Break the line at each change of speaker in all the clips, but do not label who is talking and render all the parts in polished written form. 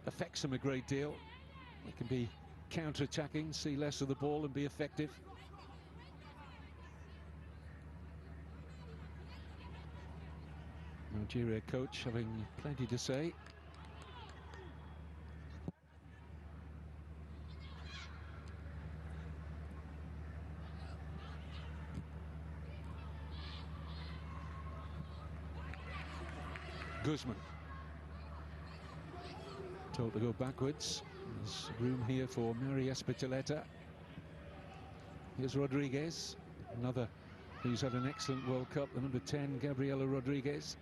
affects them a great deal. They can be counter-attacking, see less of the ball and be effective. Nigeria coach having plenty to say. Guzman told to go backwards. There's room here for Mary Espitoleta. Here's Rodriguez, another who's had an excellent World Cup, the number 10, Gabriela Rodriguez.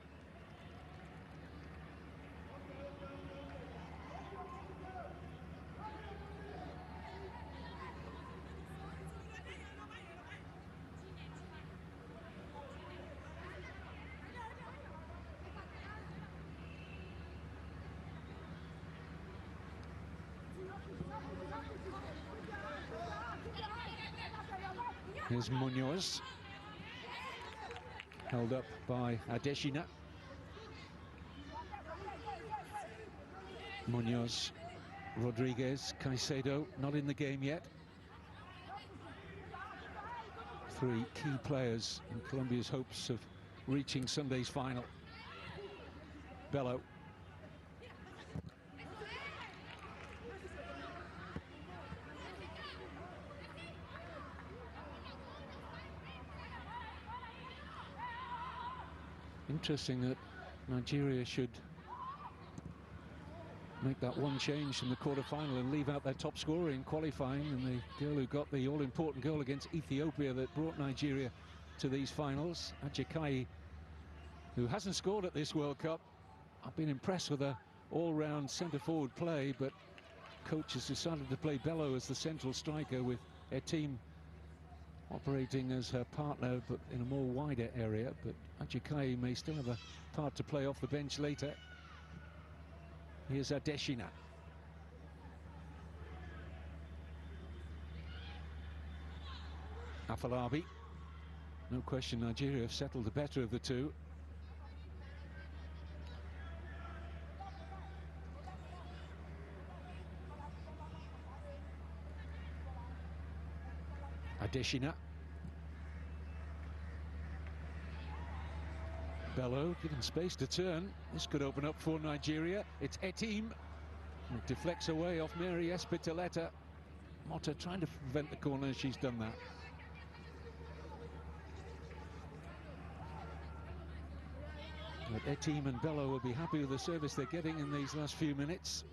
Here's Munoz, held up by Adeshina. Munoz, Rodriguez, Caicedo, not in the game yet. Three key players in Colombia's hopes of reaching Sunday's final. Bello. Interesting that Nigeria should make that one change from the quarter-final and leave out their top scorer in qualifying, and the girl who got the all-important goal against Ethiopia that brought Nigeria to these finals, Ajakai, who hasn't scored at this World Cup. I've been impressed with her all-round centre-forward play, but coach has decided to play Bello as the central striker, with her team operating as her partner, but in a more wider area. But Ajakai may still have a part to play off the bench later. Here's Adeshina. Afolabi. No question Nigeria have settled the better of the two. Adeshina. Bello given space to turn. This could open up for Nigeria. It's Etim. It deflects away off Mary Espitoleta. Motta trying to prevent the corner. She's done that. But Etim and Bello will be happy with the service they're getting in these last few minutes.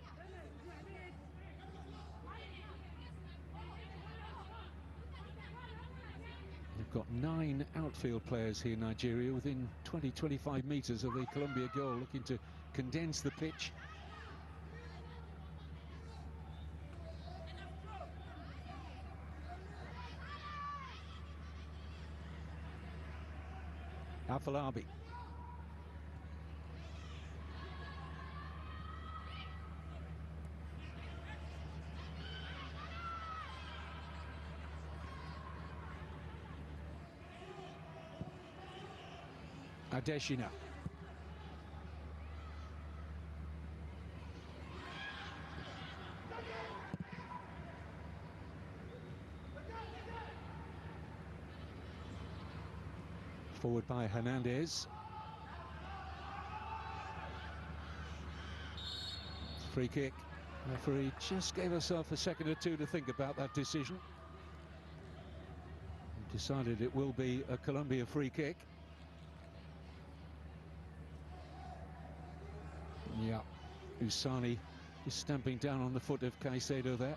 They've got 9 outfield players here, Nigeria, within 20-25 metres of the Colombia goal, looking to condense the pitch. Afolabi. Adeshina. Forward by Hernandez. Free kick. Referee just gave herself a second or two to think about that decision. Decided it will be a Colombia free kick. Yeah, Usani is stamping down on the foot of Caicedo there.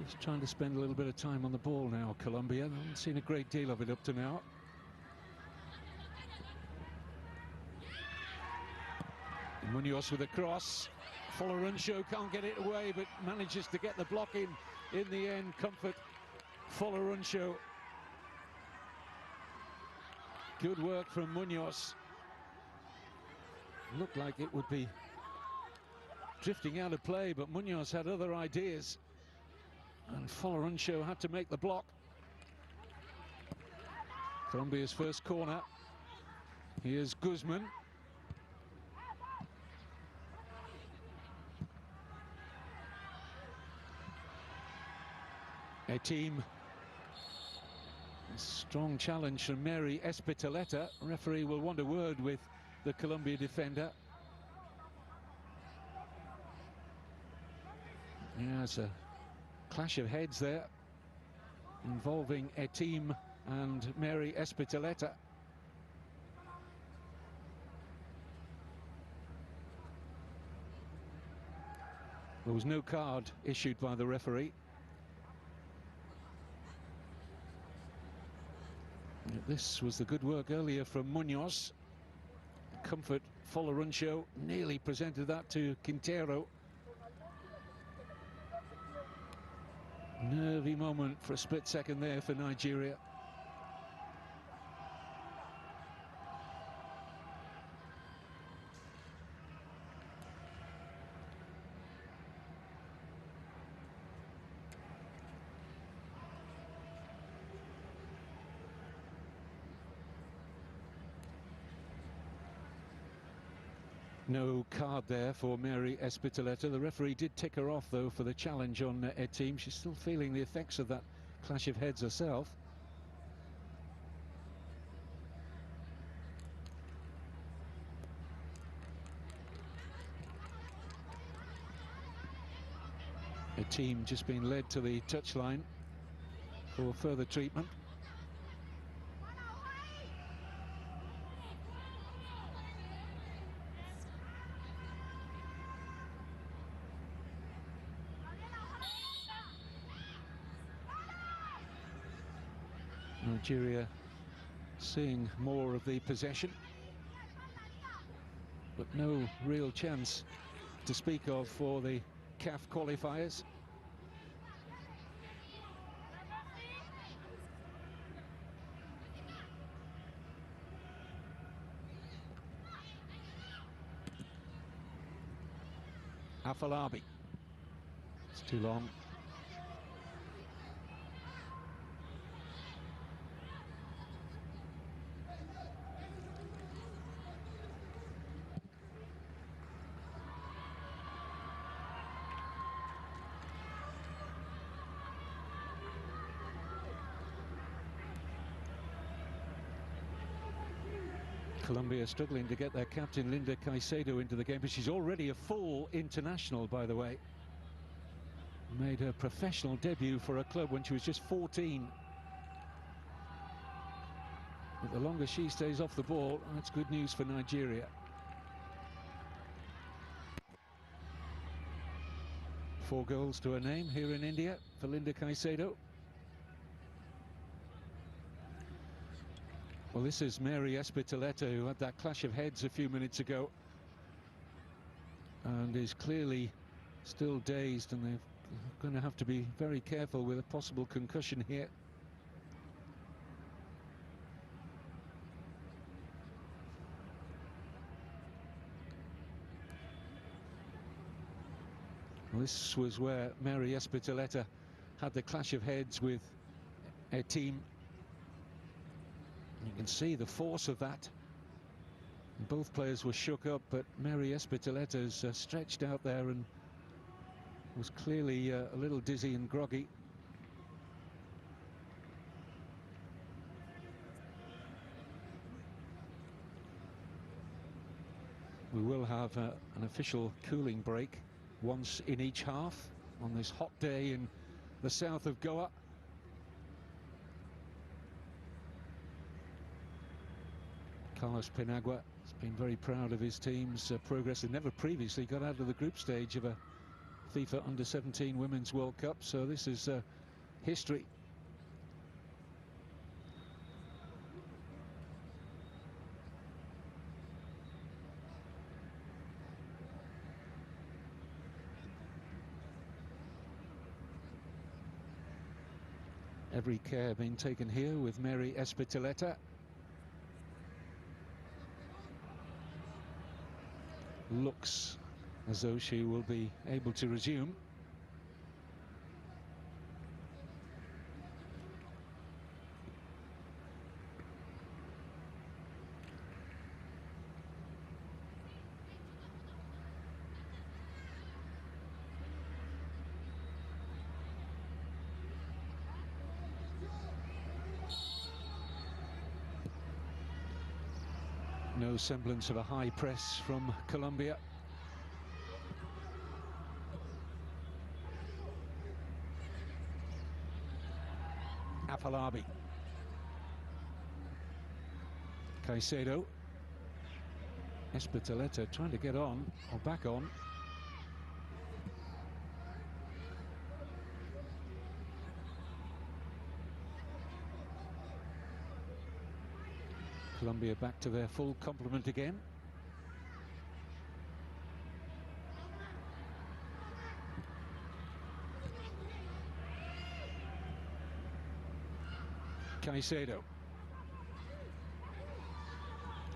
Just trying to spend a little bit of time on the ball now, Colombia. I haven't seen a great deal of it up to now. Munoz with a cross. Folorunsho can't get it away, but manages to get the block in the end. Comfort Folorunsho. Good work from Munoz. Looked like it would be drifting out of play, but Munoz had other ideas, and Folorunshio had to make the block. Colombia's first corner. Here's Guzman. A team. A strong challenge from Mary Espitoleta. Referee will want a word with the Colombia defender. Yeah, it's a clash of heads there involving a team and Mary Espitoleta. There was no card issued by the referee. This was the good work earlier from Munoz. Comfort Folorunshio nearly presented that to Quintero. Nervy moment for a split second there for Nigeria. No card there for Mary Espitoleta. The referee did tick her off, though, for the challenge on a team. She's still feeling the effects of that clash of heads herself. A team just being led to the touchline for further treatment. Nigeria seeing more of the possession, but no real chance to speak of for the CAF qualifiers. Afalabi. It's too long. Colombia struggling to get their captain Linda Caicedo into the game, but she's already a full international, by the way. Made her professional debut for her club when she was just 14. But the longer she stays off the ball, that's good news for Nigeria. 4 goals to her name here in India for Linda Caicedo. Well, this is Mary Espitoleta, who had that clash of heads a few minutes ago and is clearly still dazed, and they're going to have to be very careful with a possible concussion here. Well, this was where Mary Espitoleta had the clash of heads with a team. You can see the force of that. Both players were shook up, but Mary Espitoleta's stretched out there and was clearly a little dizzy and groggy. We will have an official cooling break once in each half on this hot day in the south of Goa. Carlos Penagua has been very proud of his team's progress. They never previously got out of the group stage of a FIFA Under-17 Women's World Cup, so this is history. Every care being taken here with Mary Espitoleta. Looks as though she will be able to resume. No semblance of a high press from Colombia. Afalabi. Caicedo. Espitoletta trying to get on, or back on. Colombia back to their full complement again. Caicedo.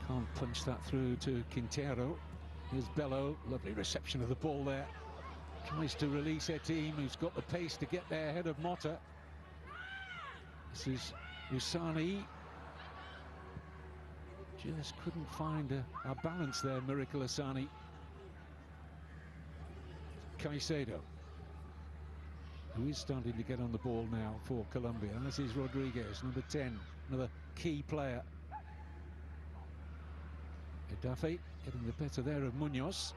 Can't punch that through to Quintero. Here's Bello. Lovely reception of the ball there. Tries to release her team, who's got the pace to get there ahead of Motta. This is Usani. Just couldn't find a balance there, Miracle Asani. Caicedo, who is starting to get on the ball now for Colombia, as is Rodriguez, number 10, another key player. Edafe getting the better there of Munoz.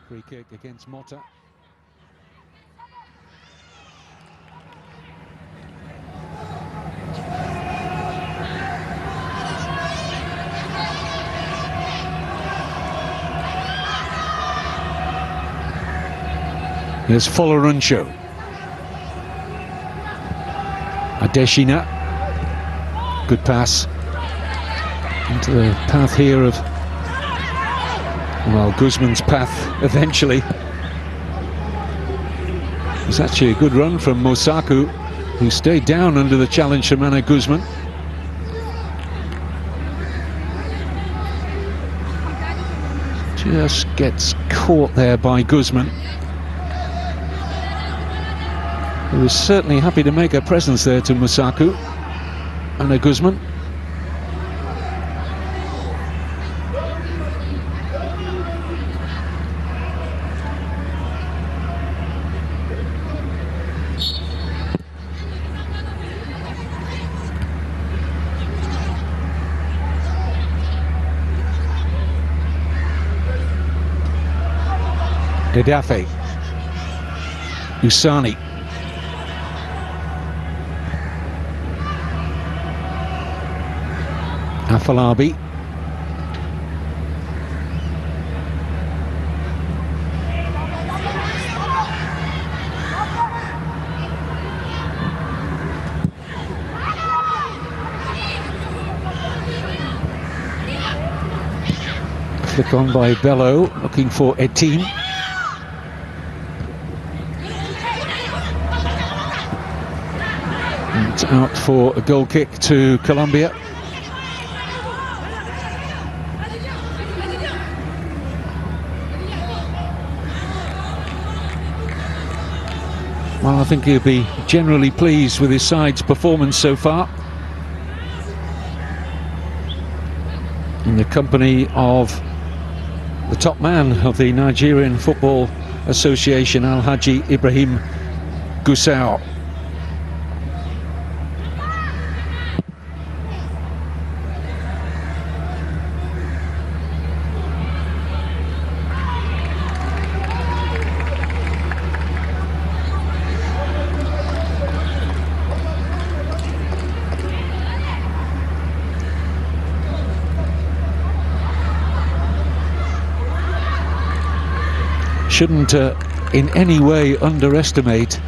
Free kick against Motta. Here's Foloruncho. Adeshina. Good pass into the path here of, well, Guzman's path eventually. It was actually a good run from Mosaku, who stayed down under the challenge from Ana Guzman. Just gets caught there by Guzman, who was certainly happy to make her presence there to Mosaku. Ana Guzman. Edafe. Usani. Afalabi. Flick on by Bello, looking for Etim. And out for a goal kick to Colombia. Well, I think he'll be generally pleased with his side's performance so far. In the company of the top man of the Nigerian Football Association, Alhaji Ibrahim Gusau. Shouldn't in any way underestimate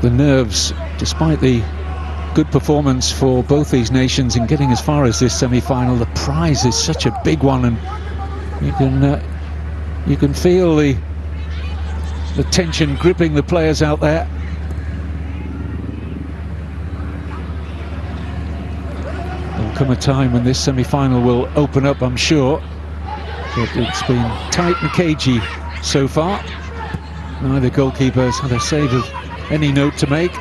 the nerves, despite the good performance for both these nations in getting as far as this semi-final. The prize is such a big one, and you can feel the the tension gripping the players out there. There'll come a time when this semi-final will open up, I'm sure. But it's been tight and cagey so far. Neither goalkeeper has had a save of any note to make.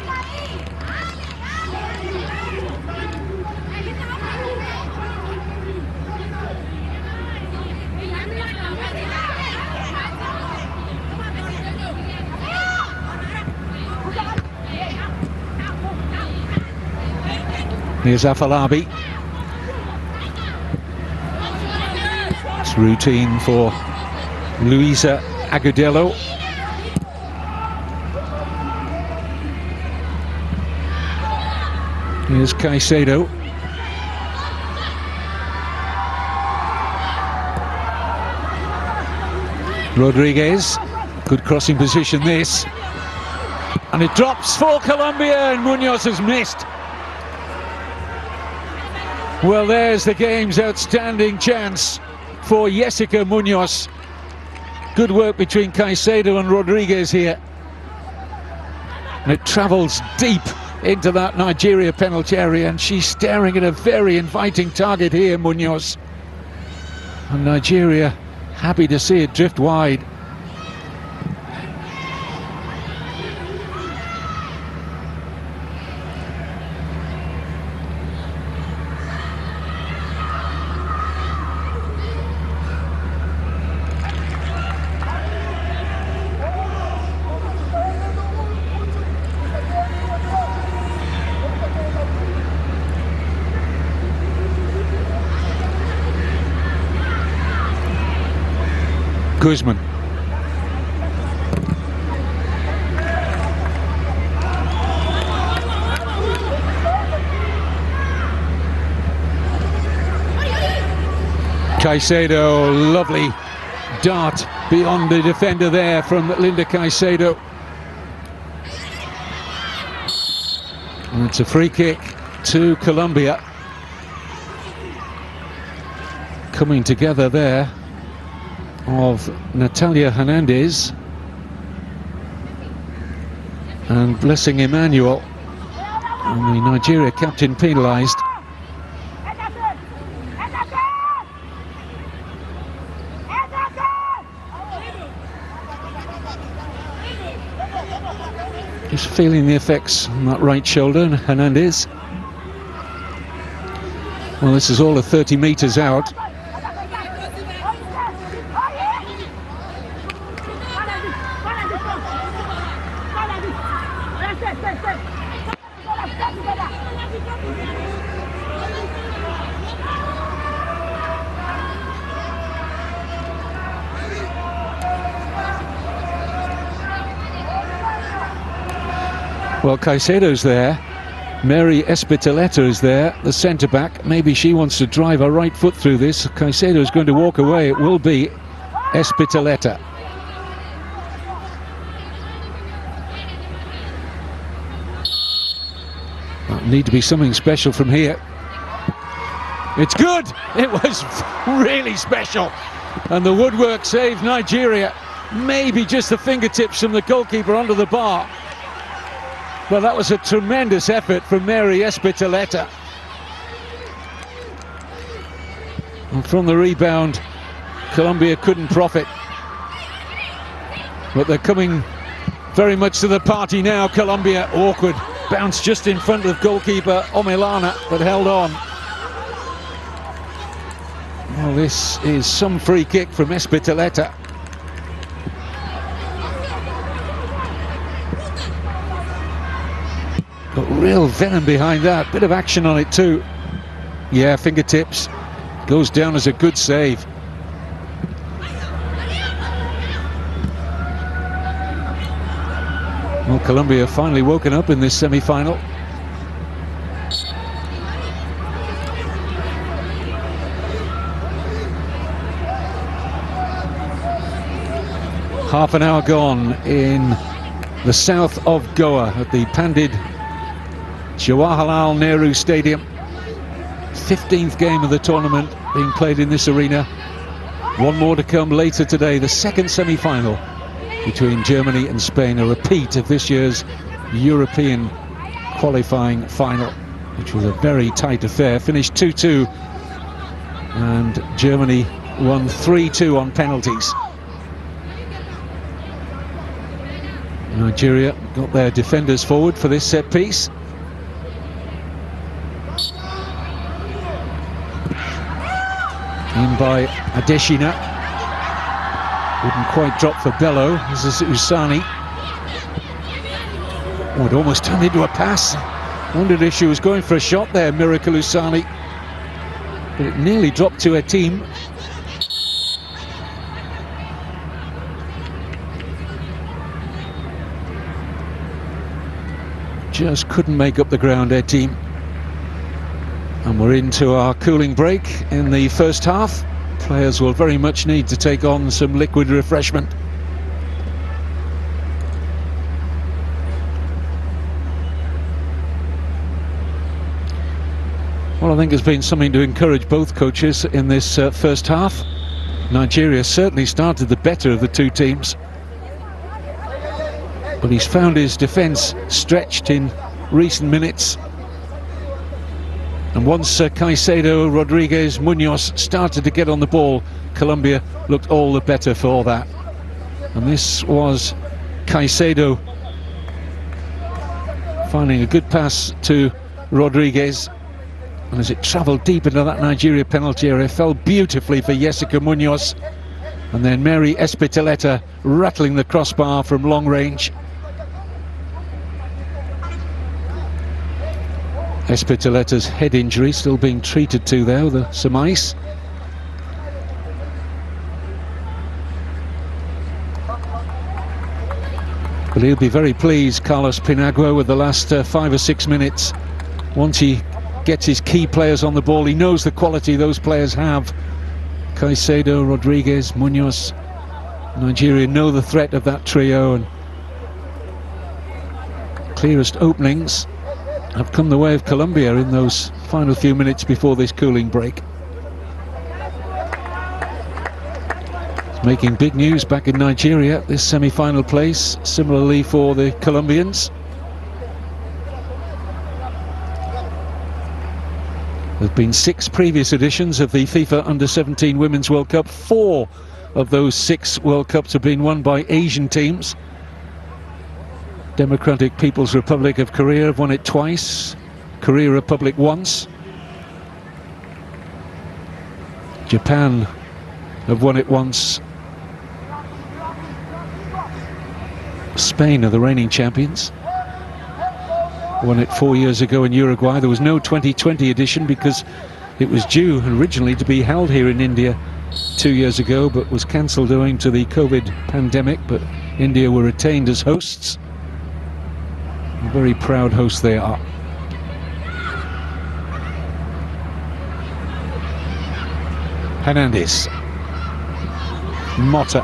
Here's Afalabi. It's routine for Luisa Agudelo. Here's Caicedo. Rodriguez, good crossing position this. And it drops for Colombia, and Munoz has missed. Well, there's the game's outstanding chance for Jessica Munoz. Good work between Caicedo and Rodriguez here. And it travels deep into that Nigeria penalty area, and she's staring at a very inviting target here, Munoz. And Nigeria happy to see it drift wide. Guzman. Caicedo, lovely dart beyond the defender there from Linda Caicedo. And it's a free kick to Colombia. Coming together there of Natalia Hernandez and Blessing Emmanuel, and the Nigeria captain penalised. Just feeling the effects on that right shoulder, Hernandez. Well, this is all of 30 metres out. Well, Caicedo's there. Mary Espitoleta is there, the centre-back. Maybe she wants to drive her right foot through this. Caicedo's going to walk away. It will be Espitoleta. That'll need to be something special from here. It's good! It was really special. And the woodwork saved Nigeria. Maybe just the fingertips from the goalkeeper onto the bar. Well, that was a tremendous effort from Mary Espitoleta. And from the rebound, Colombia couldn't profit. But they're coming very much to the party now, Colombia. Awkward bounce just in front of goalkeeper Omelana, but held on. Well, this is some free kick from Espitoleta. Got real venom behind that. Bit of action on it too. Yeah, fingertips. Goes down as a good save. Well, Colombia finally woken up in this semi-final. Half an hour gone in the south of Goa at the Pandit Jawaharlal Nehru Stadium. 15th game of the tournament being played in this arena. One more to come later today, the second semi-final between Germany and Spain, a repeat of this year's European qualifying final, which was a very tight affair, finished 2-2, and Germany won 3-2 on penalties. Nigeria got their defenders forward for this set piece. In by Adesina. Wouldn't quite drop for Bello. This is Usani. Oh, it almost turned into a pass. Wondered if she was going for a shot there, Miracle Usani. But it nearly dropped to her team. Just couldn't make up the ground, their team. And we're into our cooling break in the first half. Players will very much need to take on some liquid refreshment. Well, I think there's been something to encourage both coaches in this first half. Nigeria certainly started the better of the two teams, but he's found his defence stretched in recent minutes. And once Caicedo, Rodriguez, Munoz started to get on the ball, Colombia looked all the better for that. And this was Caicedo finding a good pass to Rodriguez. And as it travelled deep into that Nigeria penalty area, fell beautifully for Jessica Munoz. And then Mary Espitoleta rattling the crossbar from long range. Espitoleta's head injury still being treated to there with some ice. But he'll be very pleased, Carlos Pinagua, with the last 5 or 6 minutes. Once he gets his key players on the ball, he knows the quality those players have. Caicedo, Rodriguez, Munoz. Nigeria know the threat of that trio, and clearest openings have come the way of Colombia in those final few minutes before this cooling break. It's making big news back in Nigeria, this semi-final place, similarly for the Colombians. There have been 6 previous editions of the FIFA Under-17 Women's World Cup. 4 of those 6 World Cups have been won by Asian teams. Democratic People's Republic of Korea have won it twice, Korea Republic once. Japan have won it once. Spain are the reigning champions. Won it 4 years ago in Uruguay. There was no 2020 edition because it was due originally to be held here in India 2 years ago, but was cancelled owing to the COVID pandemic. But India were retained as hosts. A very proud host they are. Hernandez. Mota.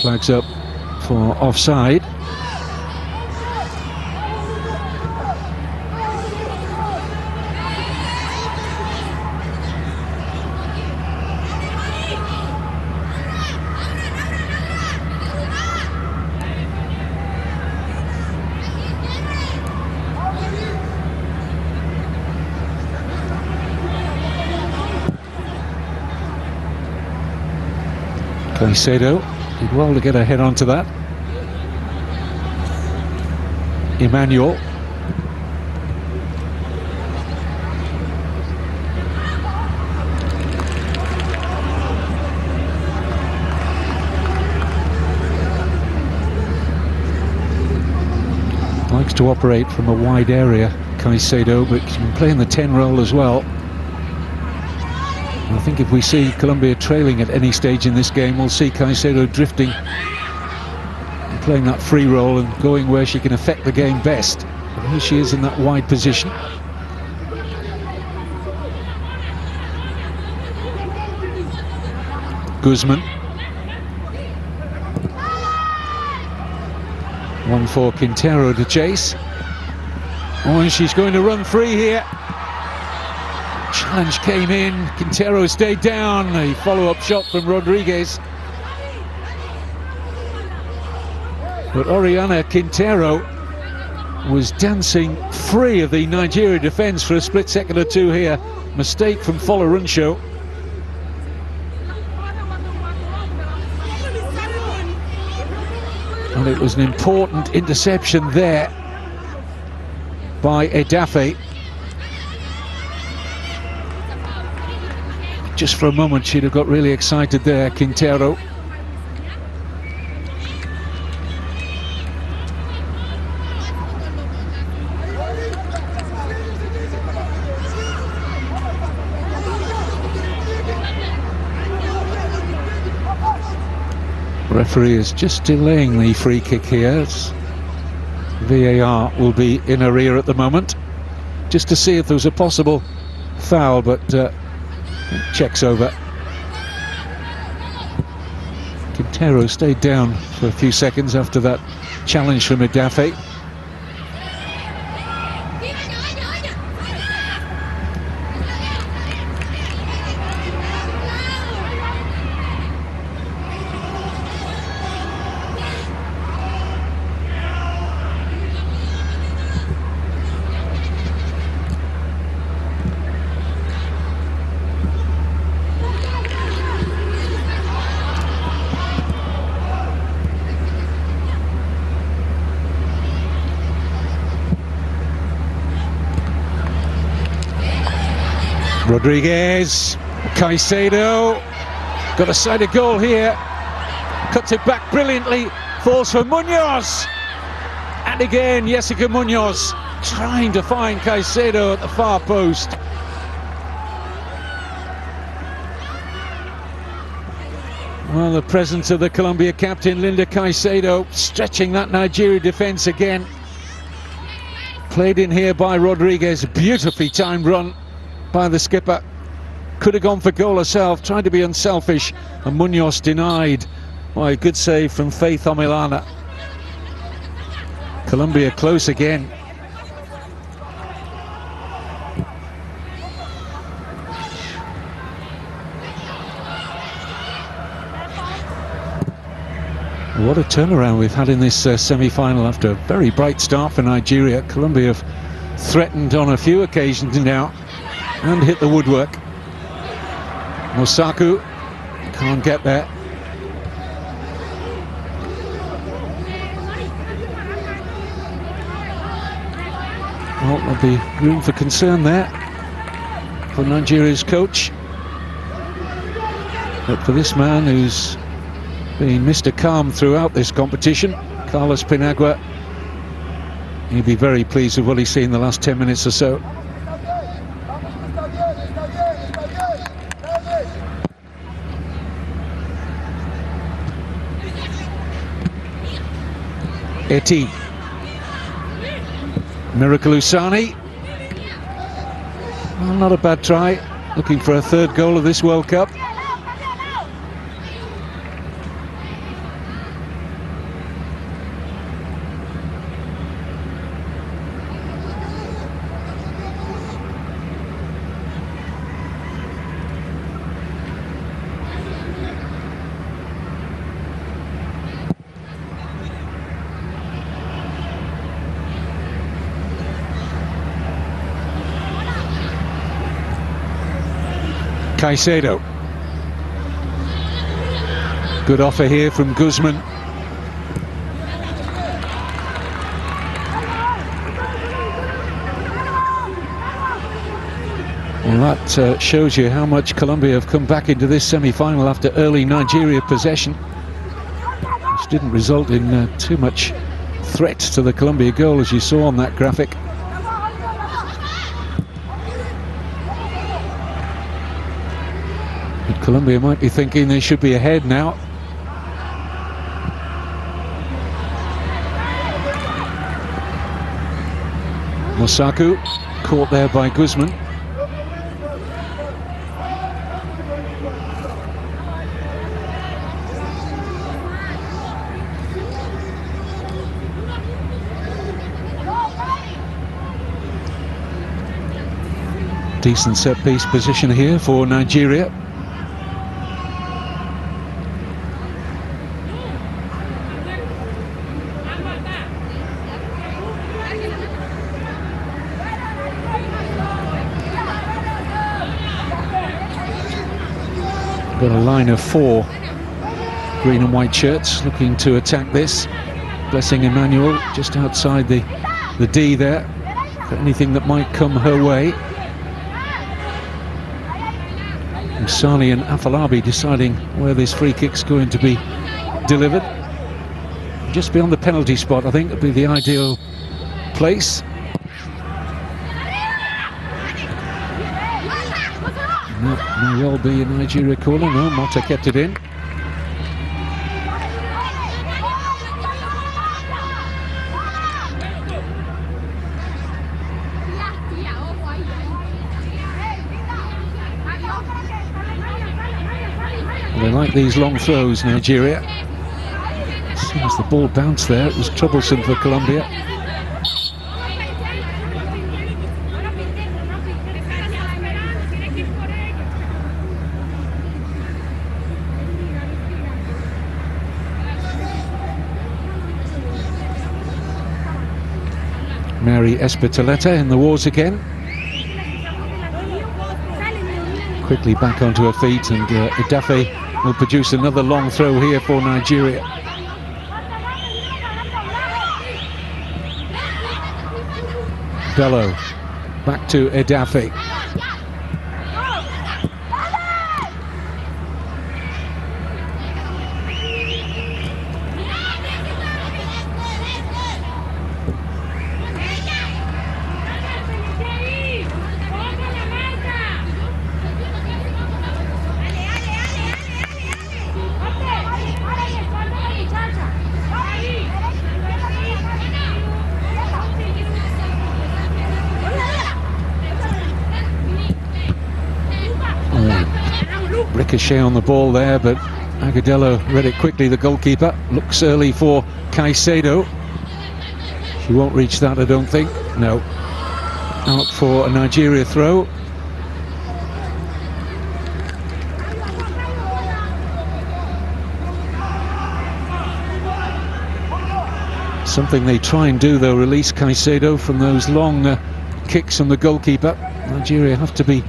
Flags up for offside. Caicedo did well to get a head onto that. Emmanuel. Likes to operate from a wide area, Caicedo, but can play in the 10 role as well. I think if we see Colombia trailing at any stage in this game, we'll see Caicedo drifting and playing that free role and going where she can affect the game best. But here she is in that wide position. Guzman. One for Quintero to chase. Oh, and she's going to run free here. Challenge came in, Quintero stayed down. A follow-up shot from Rodriguez. But Oriana Quintero was dancing free of the Nigeria defence for a split second or two here. Mistake from Folorunso. And it was an important interception there by Edafe. Just for a moment she'd have got really excited there, Quintero. Referee is just delaying the free kick here. VAR will be in her ear at the moment, just to see if there was a possible foul, but checks over. Quintero stayed down for a few seconds after that challenge from Edafe. Rodriguez, Caicedo, got a side of goal here, cuts it back brilliantly, falls for Munoz, and again Jessica Munoz trying to find Caicedo at the far post. Well, the presence of the Colombia captain Linda Caicedo stretching that Nigeria defence again. Played in here by Rodriguez, beautifully timed run by the skipper. Could have gone for goal herself, tried to be unselfish, and Munoz denied. Why, a good save from Faith Omilana. Colombia close again. What a turnaround we've had in this semi-final after a very bright start for Nigeria. Colombia have threatened on a few occasions now and hit the woodwork. Mosaku can't get there. Well, there'll be room for concern there for Nigeria's coach. But for this man who's been Mr. Calm throughout this competition, Carlos Pinagua, he'll be very pleased with what he's seen in the last 10 minutes or so. Eti, Miracle Usani, well, not a bad try, looking for a third goal of this World Cup. Caicedo. Good offer here from Guzman. Well, that shows you how much Colombia have come back into this semi-final after early Nigeria possession, which didn't result in too much threat to the Colombia goal, as you saw on that graphic. Colombia might be thinking they should be ahead now. Mosaku caught there by Guzman. Decent set-piece position here for Nigeria. Got a line of 4 green and white shirts looking to attack this. Blessing Emmanuel just outside the D there for anything that might come her way. Musani and Afalabi deciding where this free kick's going to be delivered. Just beyond the penalty spot, I think, would be the ideal place. That may well be a Nigeria corner. No, Mota kept it in. They like these long throws, Nigeria. As soon as the ball bounced there, it was troublesome for Colombia. Mary Espitoleta in the wars again. Quickly back onto her feet, and Idafe will produce another long throw here for Nigeria. Bello back to Idafe. Ricochet on the ball there, but Agudelo read it quickly, the goalkeeper. Looks early for Caicedo. She won't reach that, I don't think. No. Out for a Nigeria throw. Something they try and do, though, release Caicedo from those long kicks from the goalkeeper. Nigeria have to be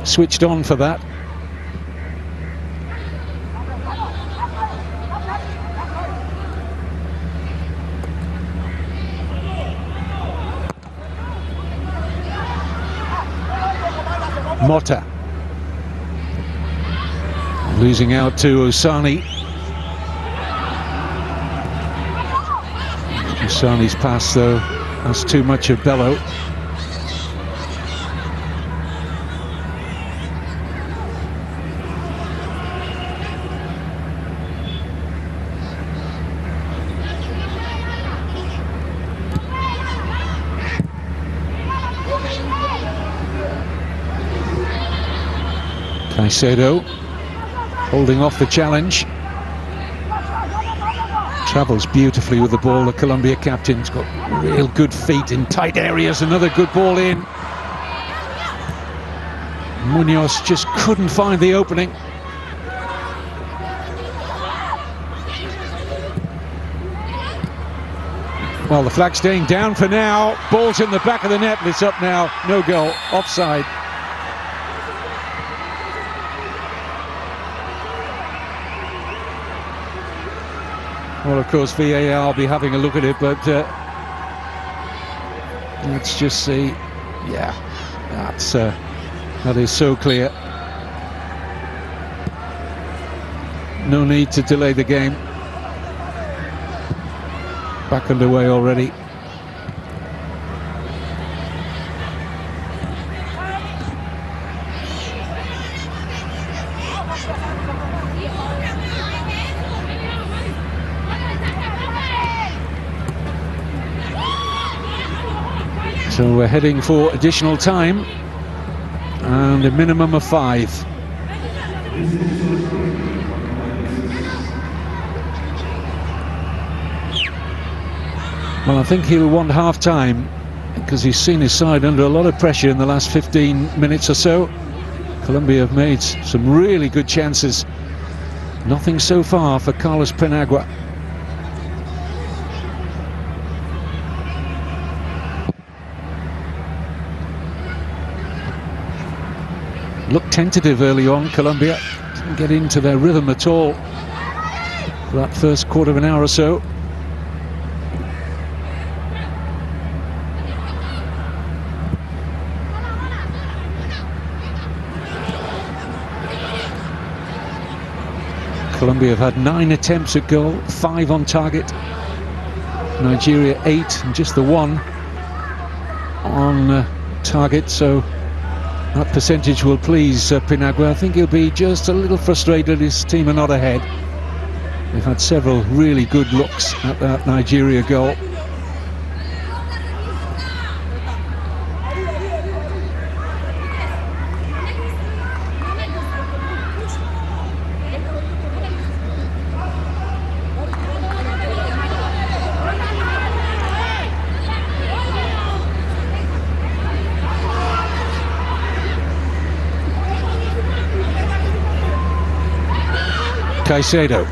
switched on for that. Mota losing out to Osani. Osani's pass, though, that's too much of Bello. Caicedo holding off the challenge. Travels beautifully with the ball. The Colombia captain's got real good feet in tight areas. Another good ball in. Munoz just couldn't find the opening. Well, the flag's staying down for now. Ball's in the back of the net, but it's up now. No goal. Offside. Well, of course, VAR will be having a look at it, but let's just see. Yeah, that is so clear. No need to delay the game. Back underway already. So we're heading for additional time and a minimum of 5. Well, I think he'll want half-time because he's seen his side under a lot of pressure in the last 15 minutes or so. Colombia have made some really good chances. Nothing so far for Carlos Penagua. Looked tentative early on, Colombia. Didn't get into their rhythm at all for that first quarter of an hour or so. Colombia have had 9 attempts at goal, 5 on target. Nigeria 8, and just the 1 on target, so that percentage will please Penagua. I think he'll be just a little frustrated his team are not ahead. They've had several really good looks at that Nigeria goal. Caicedo.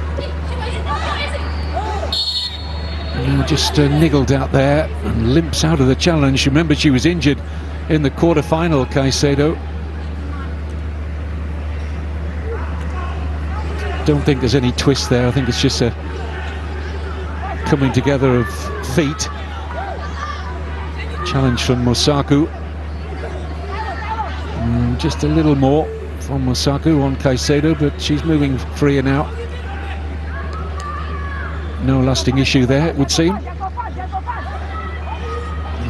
Just niggled out there and limps out of the challenge. Remember, she was injured in the quarter-final, Caicedo. Don't think there's any twist there. I think it's just a coming together of feet. Challenge from Mosaku. Just a little more from Mosaku on Caicedo, but she's moving freer now. No lasting issue there, it would seem.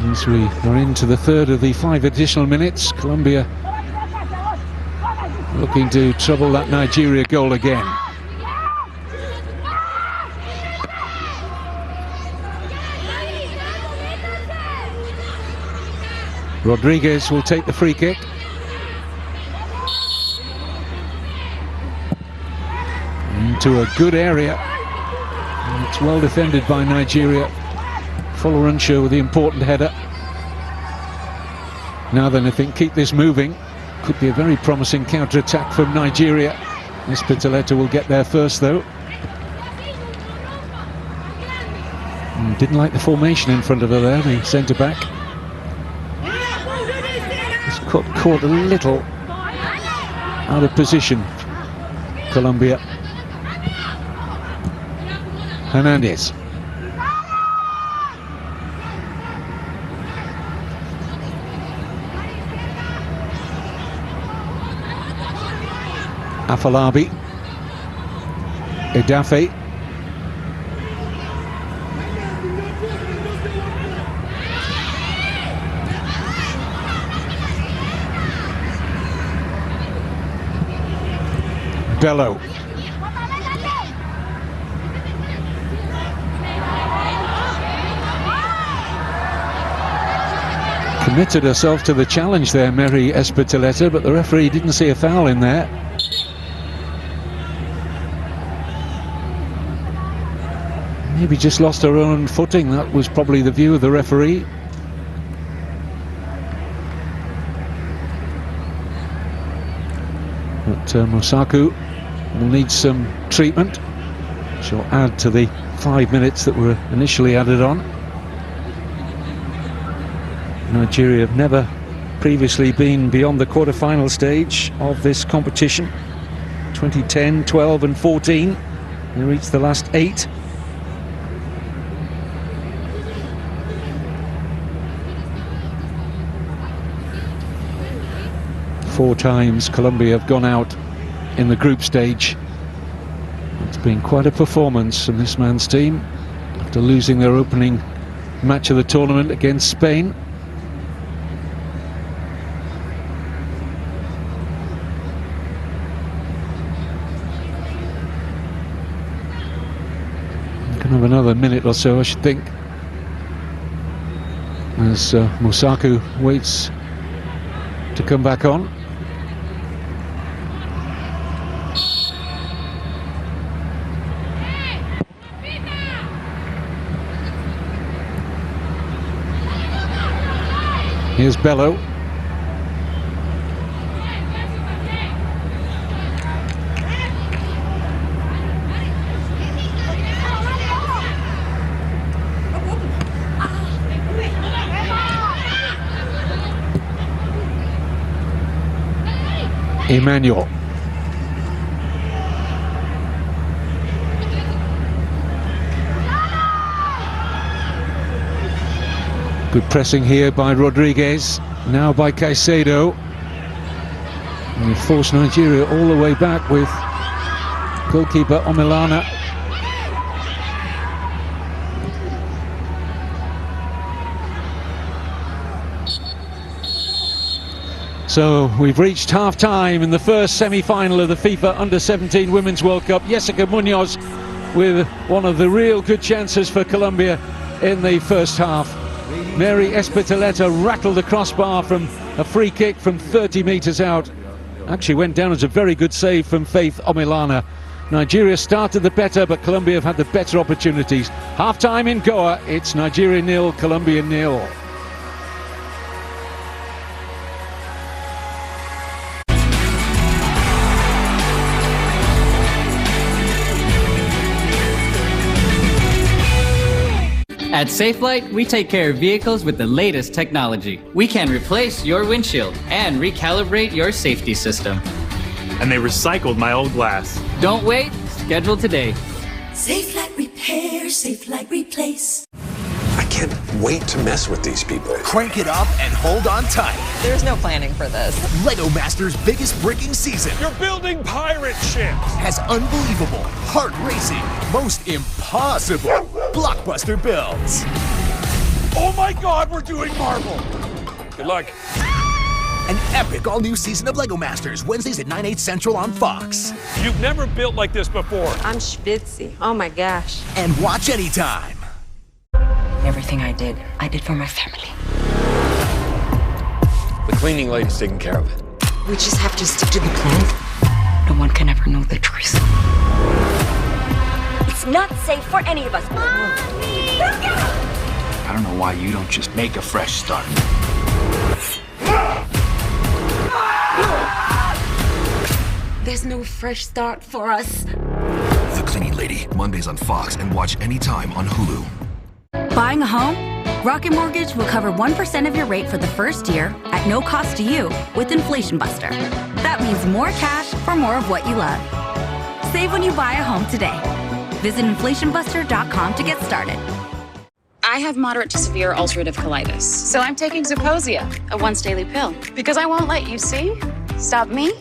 As we are into the third of the 5 additional minutes, Colombia looking to trouble that Nigeria goal again. Rodriguez will take the free kick. Into a good area. And it's well defended by Nigeria. Folorunsho with the important header. Now then, I think keep this moving. Could be a very promising counter-attack from Nigeria. Espitoleta will get there first, though. Didn't like the formation in front of her there, the centre-back. Just caught a little out of position, Colombia. Hernandez. Afalabi. Edafe. Bello. Committed herself to the challenge there, Mary Espitoleta, but the referee didn't see a foul in there. Maybe just lost her own footing. That was probably the view of the referee. But Mosaku will need some treatment. She'll add to the 5 minutes that were initially added on. Nigeria have never previously been beyond the quarter-final stage of this competition. 2010, 12 and 14. They reached the last 8. Four times Colombia have gone out in the group stage. It's been quite a performance from this man's team after losing their opening match of the tournament against Spain. Can have another minute or so, I should think, as Mosaku waits to come back on. Here's Bello. Emmanuel. Good pressing here by Rodriguez, now by Caicedo. And they force Nigeria all the way back with goalkeeper Omilana. So we've reached half-time in the first semi-final of the FIFA Under-17 Women's World Cup. Jessica Munoz with one of the real good chances for Colombia in the first half. Mary Espitoleta rattled the crossbar from a free kick from 30 metres out. Actually went down as a very good save from Faith Omilana. Nigeria started the better, but Colombia have had the better opportunities. Half-time in Goa, it's Nigeria 0, Colombia 0.
At Safelite, we take care of vehicles with the latest technology. We can replace your windshield and recalibrate your safety system.
And they recycled my old glass.
Don't wait, schedule today.
Safelite Repair, Safelite Replace.
I can't wait to mess with these people.
Crank it up and hold on tight.
There's no planning for this.
Lego Masters' biggest breaking season.
You're building pirate ships.
Has unbelievable, heart-racing, most impossible blockbuster builds.
Oh my God, we're doing Marvel. Good luck.
An epic all-new season of Lego Masters, Wednesdays at 9/8 Central on Fox.
You've never built like this before.
I'm schwitzy. Oh my gosh.
And watch anytime.
Everything I did for my family.
The cleaning lady's taking care of it.
We just have to stick to the plan. No one can ever know the truth.
It's not safe for any of us.
I don't know why you don't just make a fresh start.
There's no fresh start for us.
The Cleaning Lady, Mondays on Fox, and watch anytime on Hulu.
Buying a home? Rocket Mortgage will cover 1% of your rate for the first year at no cost to you with Inflation Buster. That means more cash for more of what you love. Save when you buy a home today. Visit inflationbuster.com to get started.
I have moderate to severe ulcerative colitis, so I'm taking Zeposia, a once-daily pill, because I won't let UC stop me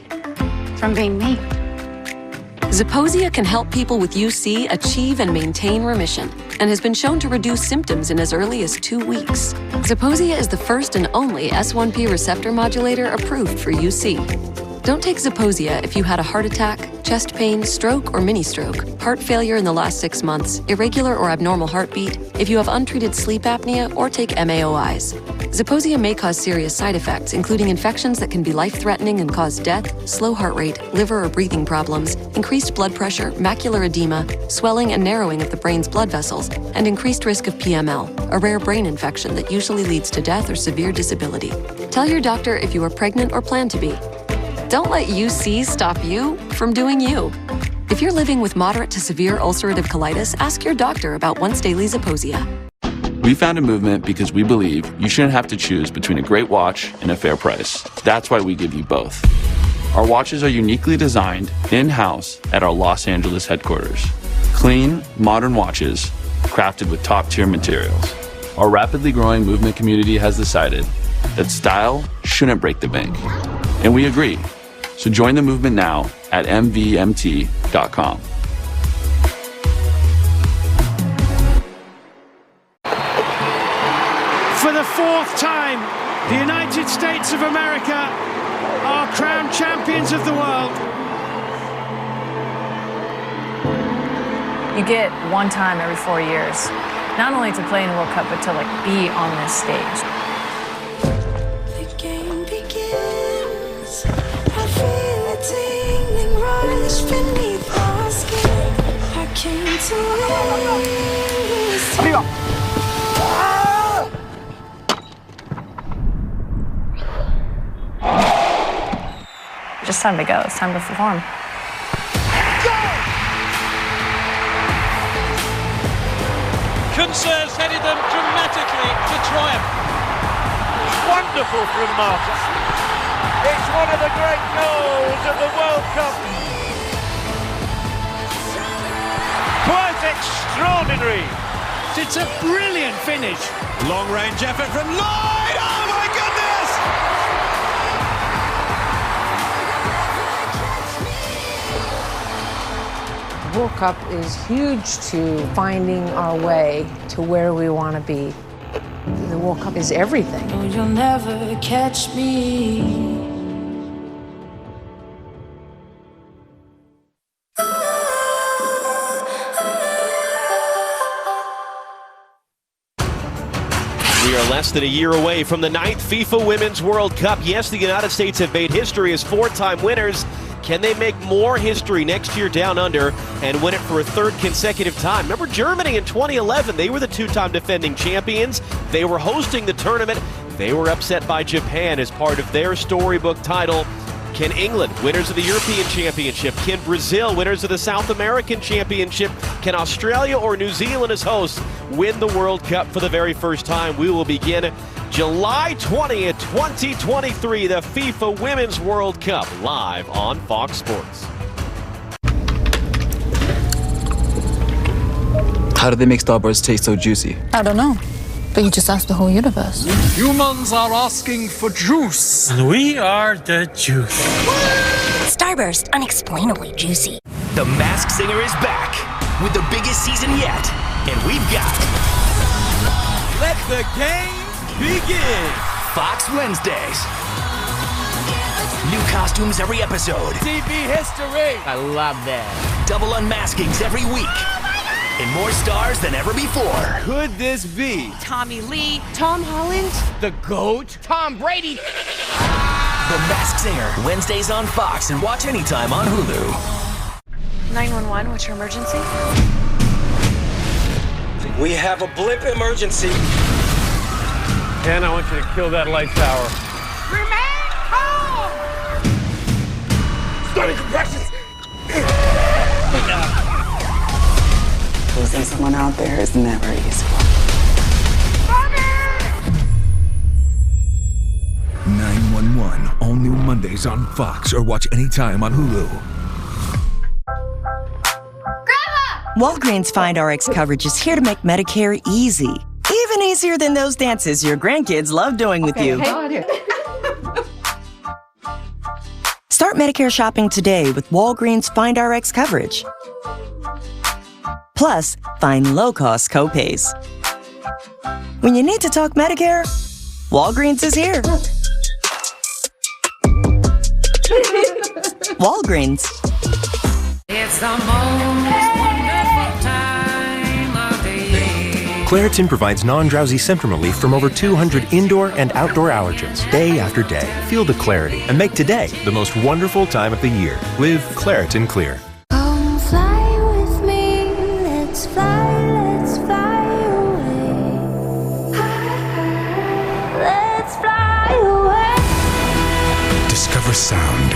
from being me.
Zeposia can help people with UC achieve and maintain remission and has been shown to reduce symptoms in as early as 2 weeks. Zeposia is the first and only S1P receptor modulator approved for UC. Don't take Zeposia if you had a heart attack, chest pain, stroke, or mini-stroke, heart failure in the last 6 months, irregular or abnormal heartbeat, if you have untreated sleep apnea, or take MAOIs. Zeposia may cause serious side effects, including infections that can be life-threatening and cause death, slow heart rate, liver or breathing problems, increased blood pressure, macular edema, swelling and narrowing of the brain's blood vessels, and increased risk of PML, a rare brain infection that usually leads to death or severe disability. Tell your doctor if you are pregnant or plan to be. Don't let UC stop you from doing you. If you're living with moderate to severe ulcerative colitis, ask your doctor about once-daily Zeposia.
We found a movement because we believe you shouldn't have to choose between a great watch and a fair price. That's why we give you both. Our watches are uniquely designed in-house at our Los Angeles headquarters. Clean, modern watches, crafted with top-tier materials. Our rapidly growing movement community has decided that style shouldn't break the bank. And we agree. So join the movement now at mvmt.com.
For the 4th time, the United States of America are crowned champions of the world.
You get one time every 4 years, not only to play in the World Cup, but to be on this stage.
The game begins. I feel a tingling rush beneath our skin. I came to win.
it's time to go. It's time to perform.
Kunzer's headed them dramatically to triumph.
Wonderful from Marta. It's one of the great goals of the World Cup. Quite extraordinary.
It's a brilliant finish.
Long-range effort from Lloyd. Oh my goodness!
The World Cup is huge to finding our way to where we want to be. The World Cup is everything.
No, you'll never catch me.
We are less than a year away from the 9th FIFA Women's World Cup. Yes, the United States have made history as 4-time winners. Can they make more history next year down under and win it for a 3rd consecutive time? Remember Germany in 2011, they were the 2-time defending champions. They were hosting the tournament. They were upset by Japan as part of their storybook title. Can England, winners of the European Championship? Can Brazil, winners of the South American Championship? Can Australia or New Zealand as hosts win the World Cup for the very first time? We will begin July 20th, 2023, the FIFA Women's World Cup, live on Fox Sports.
How do they make Starburst taste so juicy?
I don't know. But you just asked the whole universe.
Humans are asking for juice.
And we are the juice.
Starburst, unexplainably juicy.
The Masked Singer is back with the biggest season yet. And we've got...
Let the game begin.
Fox Wednesdays. New costumes every episode.
TV history.
I love that. Double unmaskings every week. And more stars than ever before.
Could this be
Tommy Lee, Tom Holland,
the GOAT?
Tom Brady.
The Masked Singer, Wednesdays on Fox, and watch anytime on Hulu.
911, what's your emergency?
We have a blip emergency.
Ken, I want you to kill that light tower.
Remain calm. Starting compressions.
Losing someone out there is never easy.
911, all new Mondays on Fox, or watch anytime on Hulu.
Walgreens Find Rx coverage is here to make Medicare easy. Even easier than those dances your grandkids love doing with you. Start Medicare shopping today with Walgreens Find Rx coverage. Plus, find low-cost copays. When you need to talk Medicare, Walgreens is here. Walgreens.
It's the most wonderful time of the year.
Claritin provides non-drowsy symptom relief from over 200 indoor and outdoor allergens, day after day. Feel the clarity and make today the most wonderful time of the year with Claritin Clear.
Come fly with me, let's fly away. Let's fly away.
Discover sound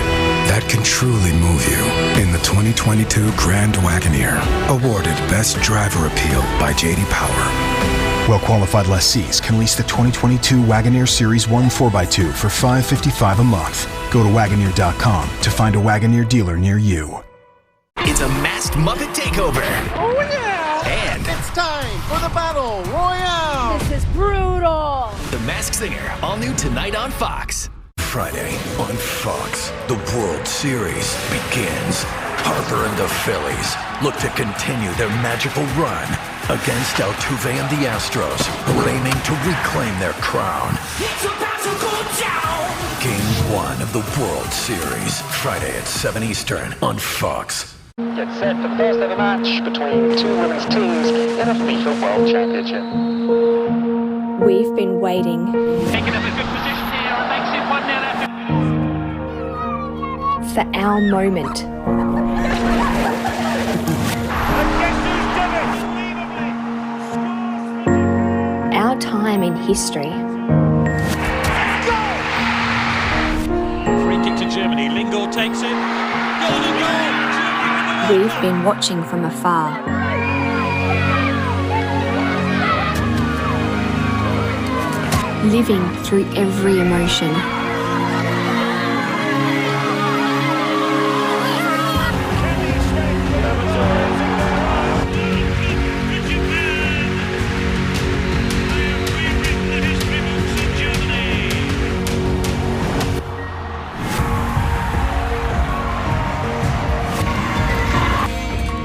that can truly move you in the 2022 Grand Wagoneer, awarded Best Driver Appeal by J.D. Power.
Well-qualified lessees can lease the 2022 Wagoneer Series 1 4x2 for $555 a month. Go to Wagoneer.com to find a Wagoneer dealer near you.
It's a masked Muppet takeover.
Oh yeah!
And
it's time for the Battle Royale.
This is brutal.
The Masked Singer, all new tonight on Fox.
Friday on Fox, the World Series begins. Harper and the Phillies look to continue their magical run against Altuve and the Astros, who are aiming to reclaim their crown.
It's about to go down.
Game 1 of the World Series, Friday at 7 Eastern on Fox.
Get set for the first ever match between two women's teams in a FIFA World Championship.
We've been waiting.
Taking up a good position here and makes it 1-0 after.
For our moment. Our time in history.
Free kick to Germany. Lingor takes
We've been watching from afar. Living through every emotion.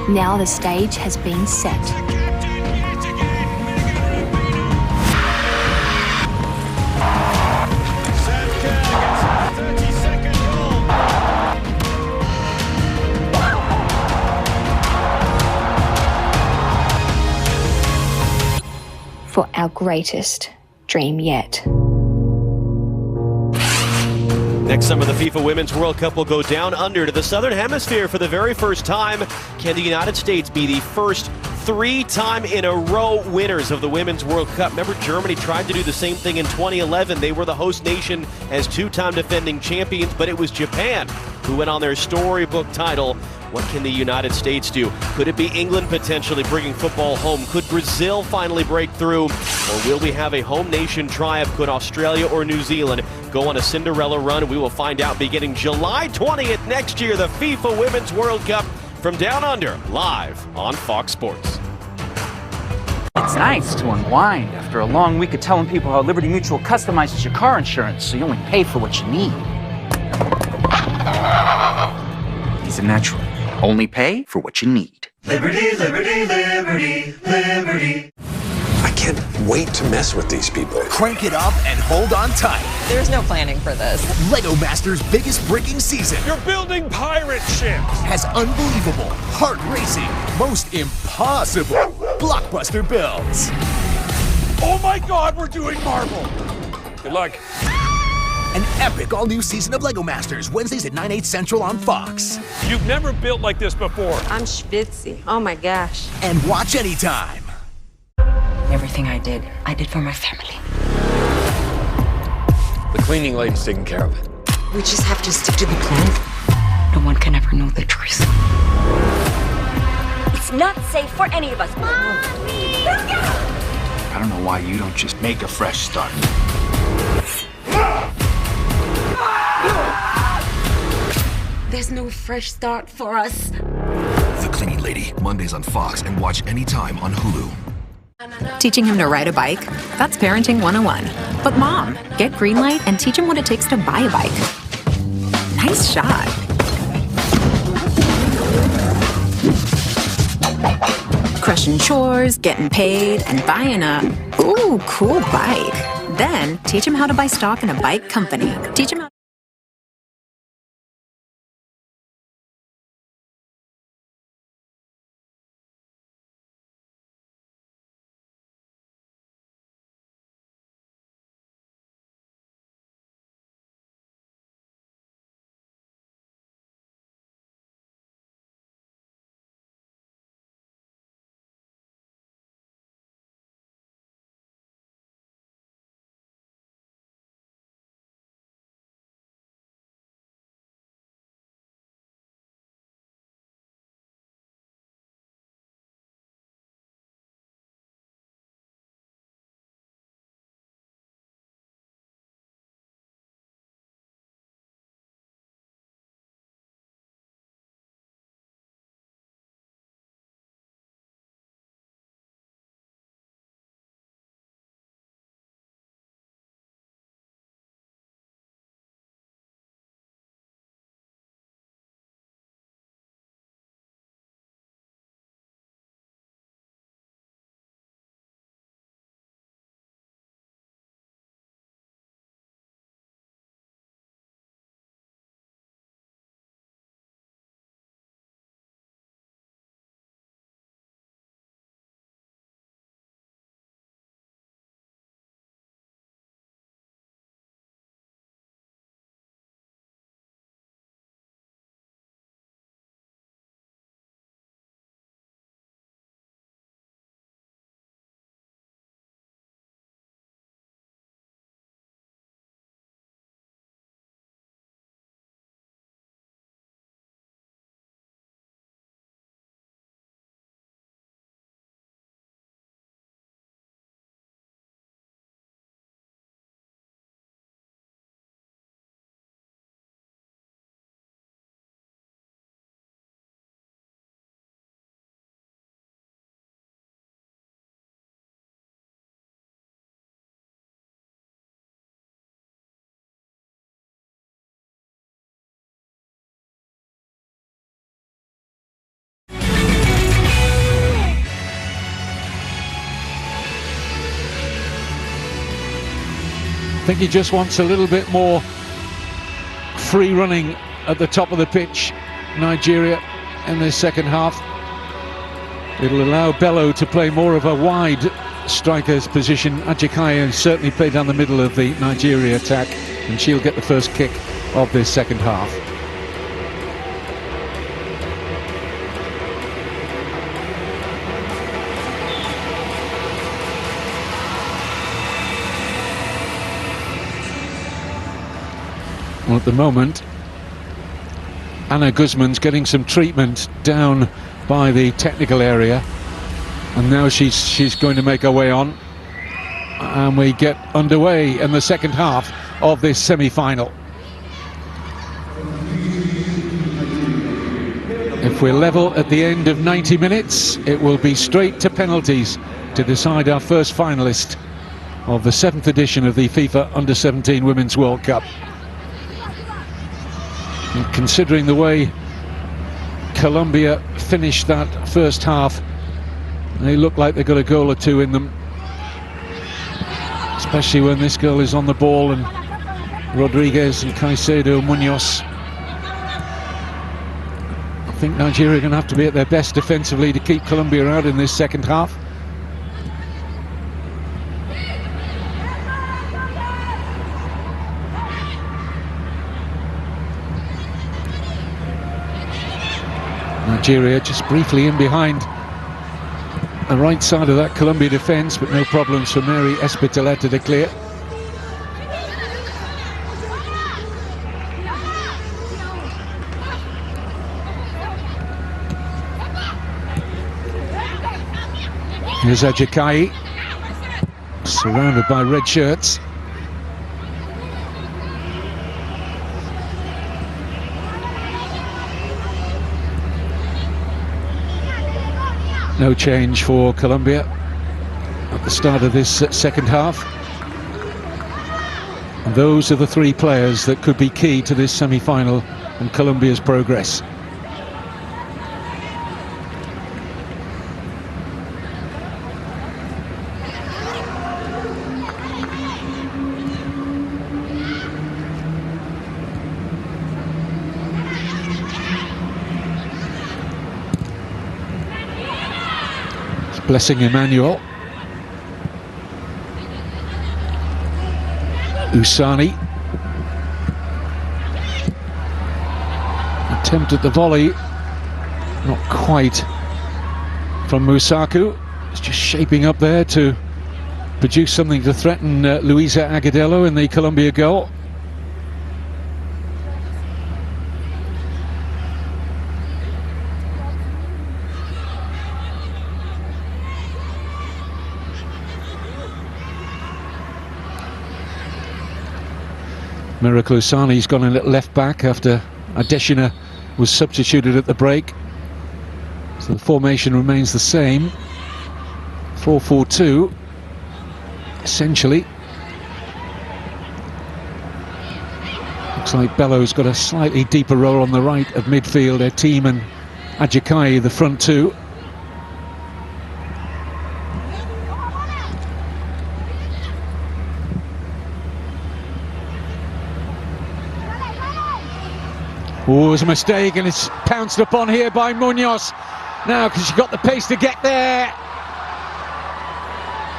Now the stage has been set. For our greatest dream yet.
Next summer, the FIFA Women's World Cup will go down under to the Southern Hemisphere for the very first time. Can the United States be the first 3-time in a row winners of the Women's World Cup? Remember, Germany tried to do the same thing in 2011. They were the host nation as 2-time defending champions, but it was Japan who went on their storybook title. What can the United States do? Could it be England potentially bringing football home? Could Brazil finally break through? Or will we have a home nation triumph? Could Australia or New Zealand go on a Cinderella run? We will find out beginning July 20th next year, the FIFA Women's World Cup from Down Under, live on Fox Sports.
It's nice to unwind after a long week of telling people how Liberty Mutual customizes your car insurance so you only pay for what you need. He's a natural. Only pay for what you need.
Liberty, liberty, liberty, liberty.
I can't wait to mess with these people.
Crank it up and hold on tight.
There's no planning for this.
Lego Masters' biggest breaking season.
You're building pirate ships.
Has unbelievable, heart-racing, most impossible blockbuster builds.
Oh my God, we're doing Marvel. Good luck.
An epic all-new season of Lego Masters, Wednesdays at 9/8 Central on Fox.
You've never built like this before.
I'm schwitzy. Oh my gosh.
And watch anytime.
Everything I did for my family.
The cleaning lady's taking care of it.
We just have to stick to the plan. No one can ever know the truth.
It's not safe for any of us.
I don't know why you don't just make a fresh start.
There's no fresh start for us.
The Cleaning Lady, Mondays on Fox, and watch anytime on Hulu.
Teaching him to ride a bike? That's parenting 101. But mom, get Greenlight and teach him what it takes to buy a bike. Nice shot. Crushing chores, getting paid, and buying a, ooh, cool bike. Then teach him how to buy stock in a bike company. Teach him how
think he just wants a little bit more free running at the top of the pitch, Nigeria, in this second half. It'll allow Bello to play more of a wide striker's position. Ajikaye certainly played down the middle of the Nigeria attack, and she'll get the first kick of this second half. Well, at the moment, Anna Guzman's getting some treatment down by the technical area, and now she's going to make her way on, and we get underway in the second half of this semi-final. If we're level at the end of 90 minutes, it will be straight to penalties to decide our first finalist of the 7th edition of the FIFA Under-17 Women's World Cup. And considering the way Colombia finished that first half, they look like they've got a goal or two in them, especially when this girl is on the ball, and Rodriguez and Caicedo, Munoz. I think Nigeria are going to have to be at their best defensively to keep Colombia out in this second half. Nigeria just briefly in behind the right side of that Colombia defence, but no problems for Mary Espitoleta to clear. Here's Ajikaye, surrounded by red shirts. No change for Colombia at the start of this second half. And those are the three players that could be key to this semi-final and Colombia's progress. Blessing Emmanuel. Usani. Attempt at the volley. Not quite from Musaku. It's just shaping up there to produce something to threaten Luisa Agudelo in the Colombia goal. Miracle Usani's gone in at left back after Adesina was substituted at the break. So the formation remains the same. 4-4-2, essentially. Looks like Bello's got a slightly deeper role on the right of midfield. Their team and Ajikaye the front two. Oh, it was a mistake, and it's pounced upon here by Munoz. Now, because she got the pace to get there.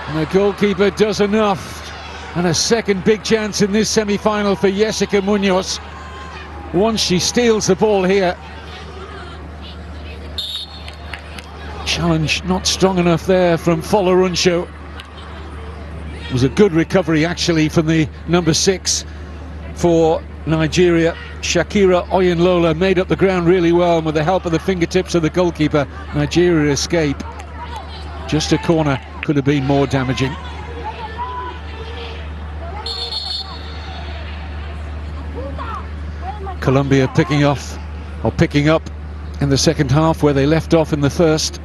And the goalkeeper does enough. And a second big chance in this semi-final for Jessica Munoz. Once she steals the ball here. Challenge not strong enough there from Folorunso. It was a good recovery, actually, from the number 6 for Nigeria. Shakira Oyinlola made up the ground really well, and with the help of the fingertips of the goalkeeper, Nigeria escape. Just a corner, could have been more damaging. Colombia picking up in the second half where they left off in the first.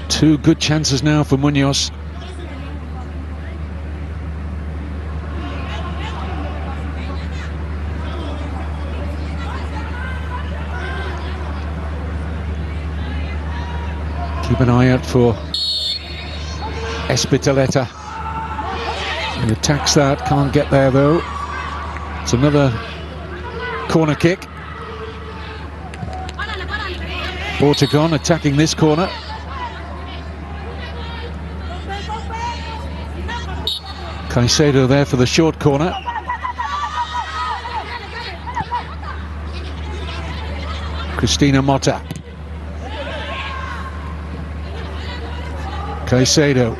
Two good chances now for Munoz. Keep an eye out for Espitoleta. He attacks that, can't get there though. It's another corner kick. Ortegon attacking this corner. Caicedo there for the short corner. Cristina Motta. Caicedo.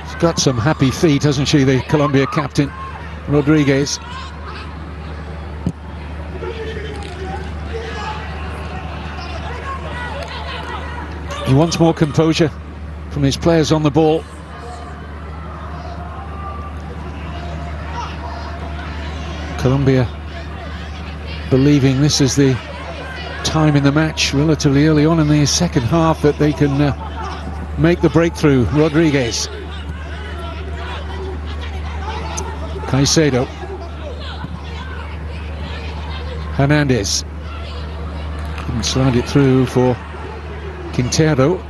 She's got some happy feet, hasn't she, the Colombia captain, Rodriguez. He wants more composure from his players on the ball. Colombia believing this is the time in the match, relatively early on in the second half, that they can make the breakthrough. Rodriguez. Caicedo. Hernandez. Couldn't slide it through for Quintero.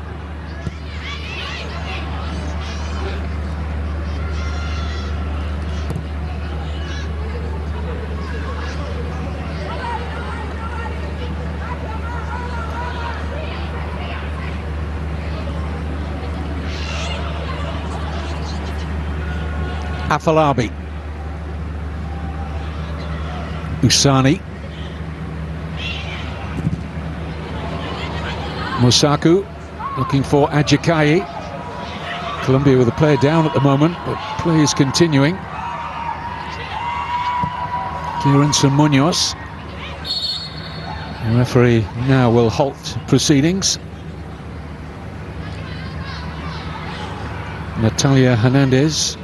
Afalabi. Usani. Musaku looking for Adjikayi. Colombia with a player down at the moment, but play is continuing. Clearance from Munoz. The referee now will halt proceedings. Natalia Hernandez.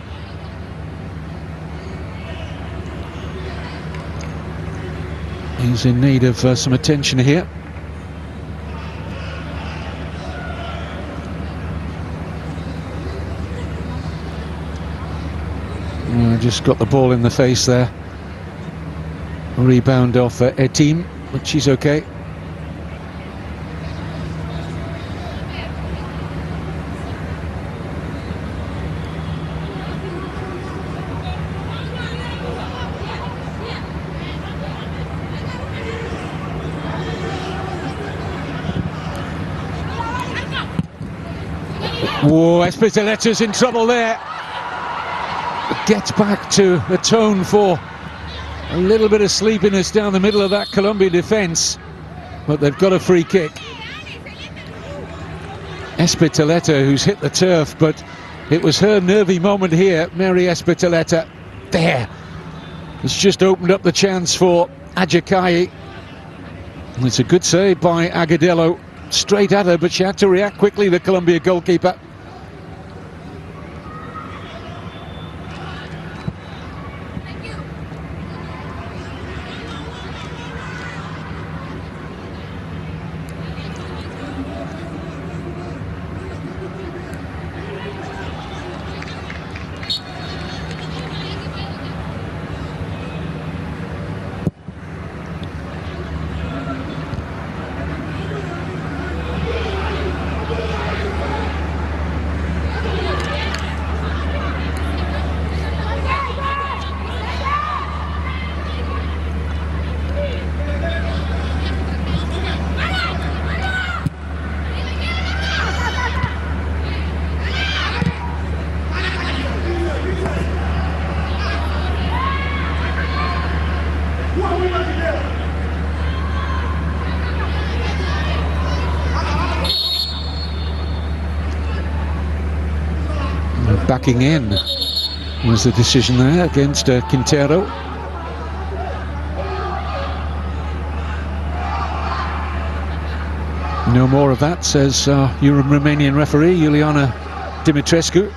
He's in need of some attention here. Just got the ball in the face there. Rebound off Etim, but she's okay. Whoa, Espitaletta's in trouble there. Gets back to the tone for a little bit of sleepiness down the middle of that Colombia defence, but they've got a free kick. Espitaleta, who's hit the turf, but it was her nervy moment here. Mary Espitaleta there. It's just opened up the chance for Adjikayi. It's a good save by Agudelo. Straight at her, but she had to react quickly, the Colombia goalkeeper. Backing in was the decision there against Quintero. No more of that, says Romanian referee Iuliana Dimitrescu.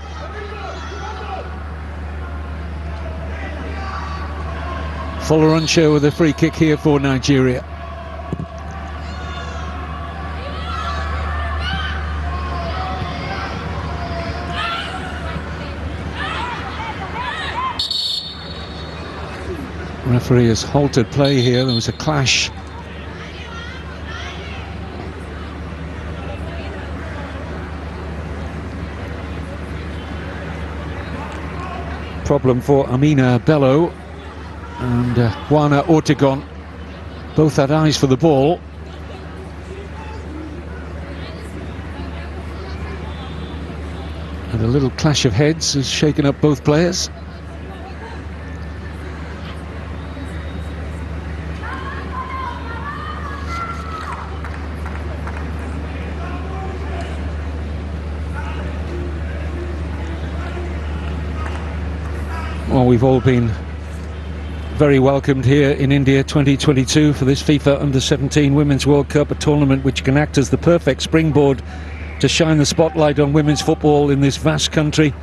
Folorunsho with a free kick here for Nigeria. Referee has halted play here. There was a clash. problem for Amina Bello and Juana Ortegon. Both had eyes for the ball. And a little clash of heads has shaken up both players. Well, we've all been very welcomed here in India 2022 for this FIFA Under-17 Women's World Cup, a tournament which can act as the perfect springboard to shine the spotlight on women's football in this vast country.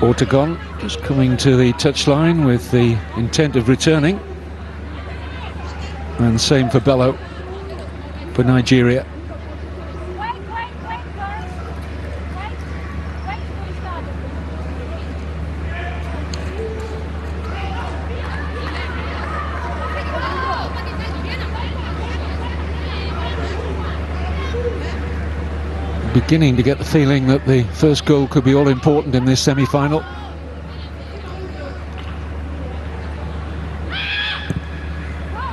Ortegon just coming to the touchline with the intent of returning. And same for Bello for Nigeria. Beginning to get the feeling that the first goal could be all important in this semi-final.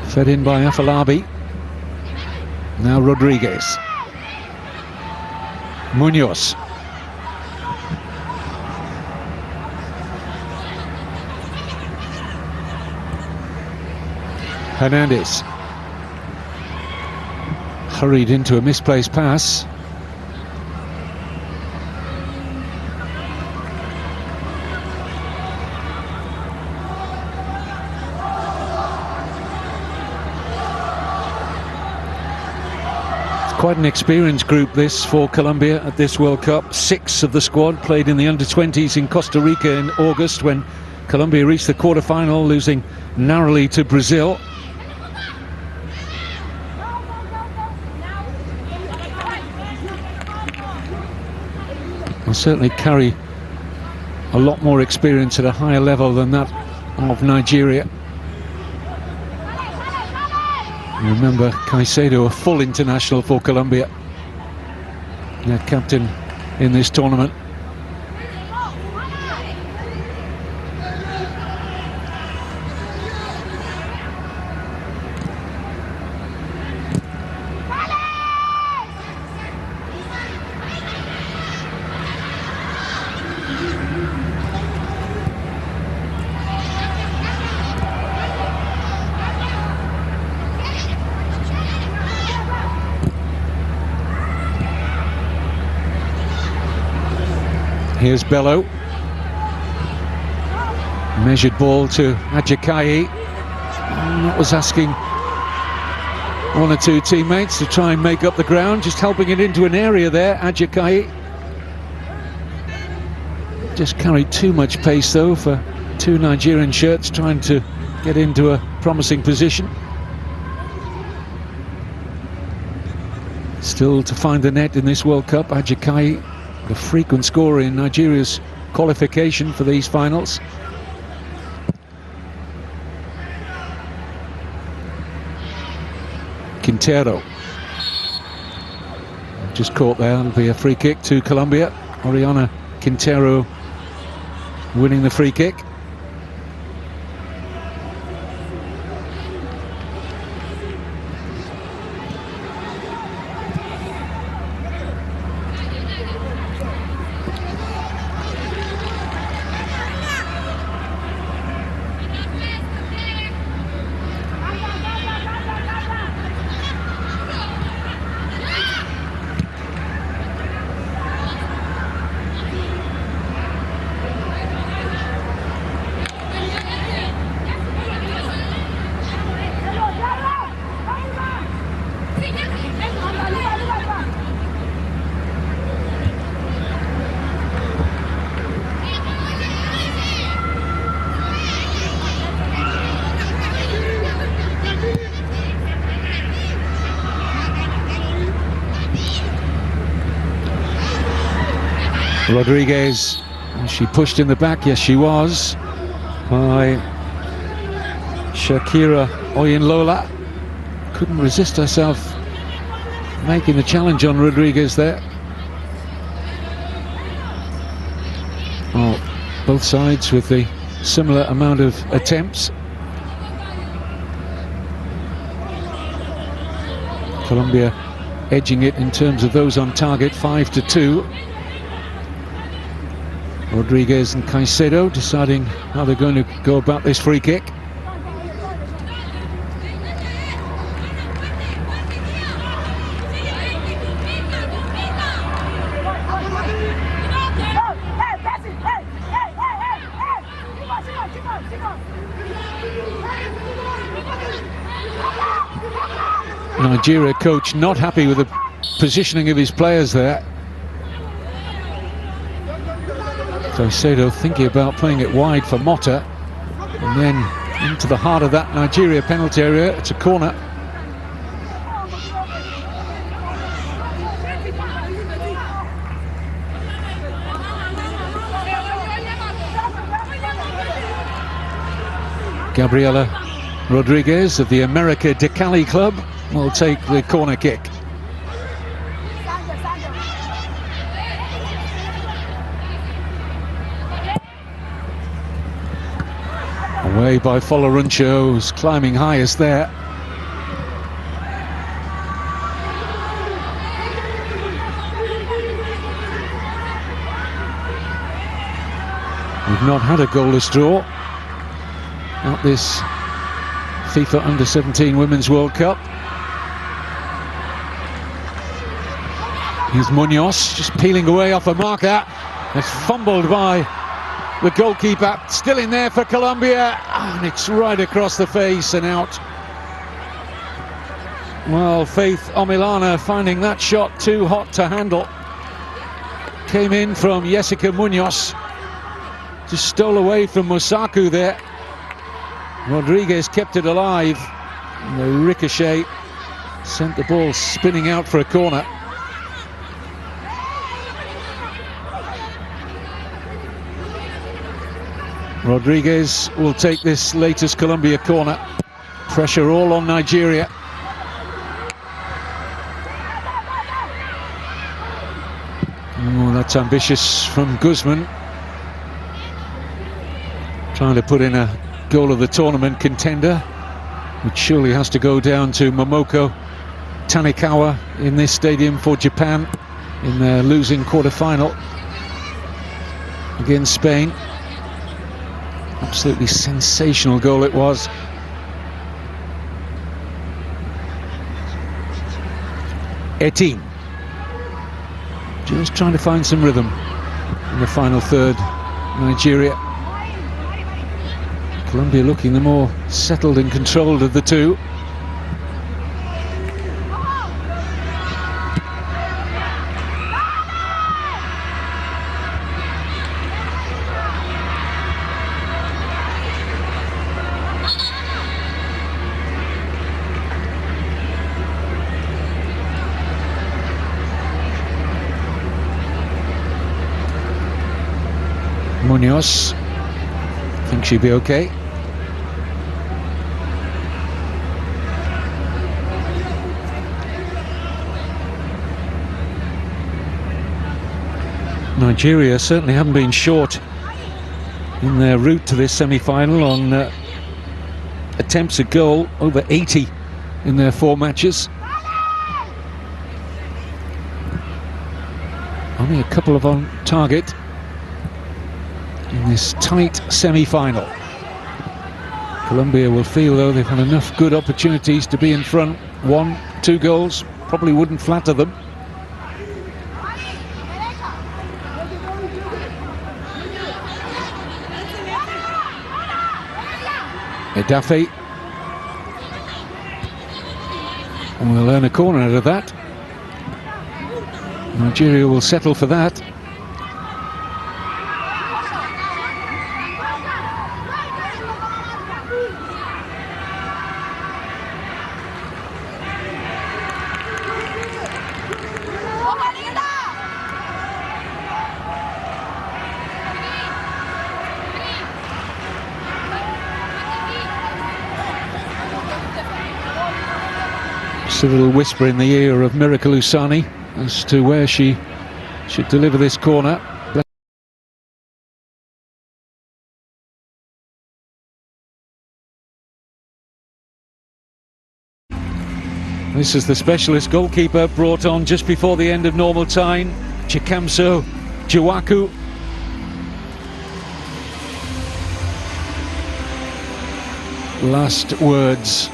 Fed in by Afolabi. Now Rodriguez. Munoz. Hernandez. Hurried into a misplaced pass. Quite an experienced group this for Colombia at this World Cup. 6 of the squad played in the under-20s in Costa Rica in August when Colombia reached the quarter-final, losing narrowly to Brazil. Will certainly carry a lot more experience at a higher level than that of Nigeria. Remember, Caicedo, a full international for Colombia, their captain in this tournament. Here's Bello. Measured ball to Ajakai. That was asking one or two teammates to try and make up the ground, just helping it into an area there, Ajakai. Just carried too much pace though for 2 Nigerian shirts trying to get into a promising position. Still to find the net in this World Cup, Ajakai, the frequent scorer in Nigeria's qualification for these finals. Quintero. Just caught there, it'll be a free kick to Colombia. Oriana Quintero winning the free kick. Rodriguez, was she pushed in the back? Yes, she was, by Shakira Oyinlola. Couldn't resist herself making the challenge on Rodriguez there. Well, both sides with the similar amount of attempts. Colombia edging it in terms of those on target, 5-2. Rodriguez and Caicedo deciding how they're going to go about this free kick. Nigeria coach not happy with the positioning of his players there. Caicedo thinking about playing it wide for Motta, and then into the heart of that Nigeria penalty area. It's a corner. Gabriela Rodriguez of the America de Cali club will take the corner kick. Away by Foloruncho, who's climbing highest there. We've not had a goalless draw at this FIFA Under-17 Women's World Cup. Here's Munoz just peeling away off a marker. It's fumbled by the goalkeeper, still in there for Colombia, and it's right across the face and out. Well, Faith Omilana finding that shot too hot to handle. Came in from Jessica Munoz, just stole away from Musaku there. Rodriguez kept it alive, and the ricochet sent the ball spinning out for a corner. Rodriguez will take this latest Colombia corner. Pressure all on Nigeria. Oh, that's ambitious from Guzman. Trying to put in a goal of the tournament contender, which surely has to go down to Momoko Tanikawa in this stadium for Japan in their losing quarter-final against Spain. Absolutely sensational goal it was. Etim just trying to find some rhythm in the final third. Nigeria, Colombia looking the more settled and controlled of the two. Munoz, think she'll be okay. Nigeria certainly haven't been short in their route to this semi-final on attempts at goal, over 80 in their 4 matches. Only a couple of on target in this tight semi-final. Colombia will feel, though, they've had enough good opportunities to be in front. 1, 2 goals probably wouldn't flatter them. Edafe, and we'll earn a corner out of that. Nigeria will settle for that. Just a little whisper in the ear of Miracle Usani as to where she should deliver this corner. This is the specialist goalkeeper brought on just before the end of normal time, Chikamso Jiwaku. Last words,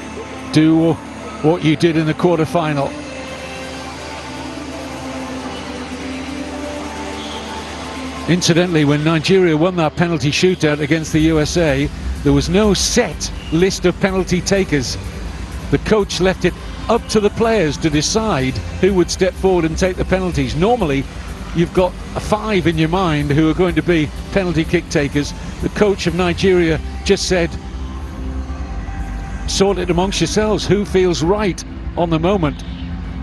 do what you did in the quarter-final. Incidentally, when Nigeria won that penalty shootout against the USA, there was no set list of penalty takers. The coach left it up to the players to decide who would step forward and take the penalties. Normally, you've got 5 in your mind who are going to be penalty kick takers. The coach of Nigeria just said, sort it amongst yourselves, who feels right on the moment.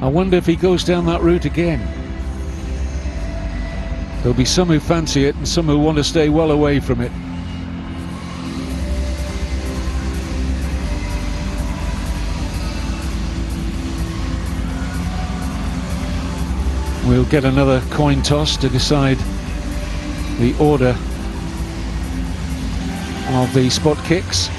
I wonder if he goes down that route again. There'll be some who fancy it and some who want to stay well away from it. We'll get another coin toss to decide the order of the spot kicks.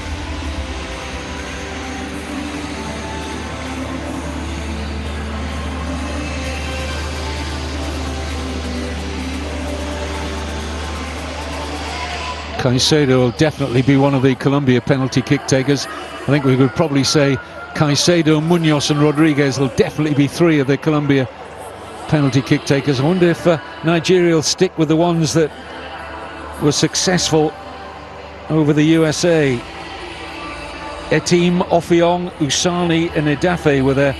Caicedo will definitely be one of the Colombia penalty kick takers. I think we could probably say Caicedo, Munoz and Rodriguez will definitely be 3 of the Colombia penalty kick takers. I wonder if Nigeria will stick with the ones that were successful over the USA. Etim, Ofiong, Usani and Edafe were their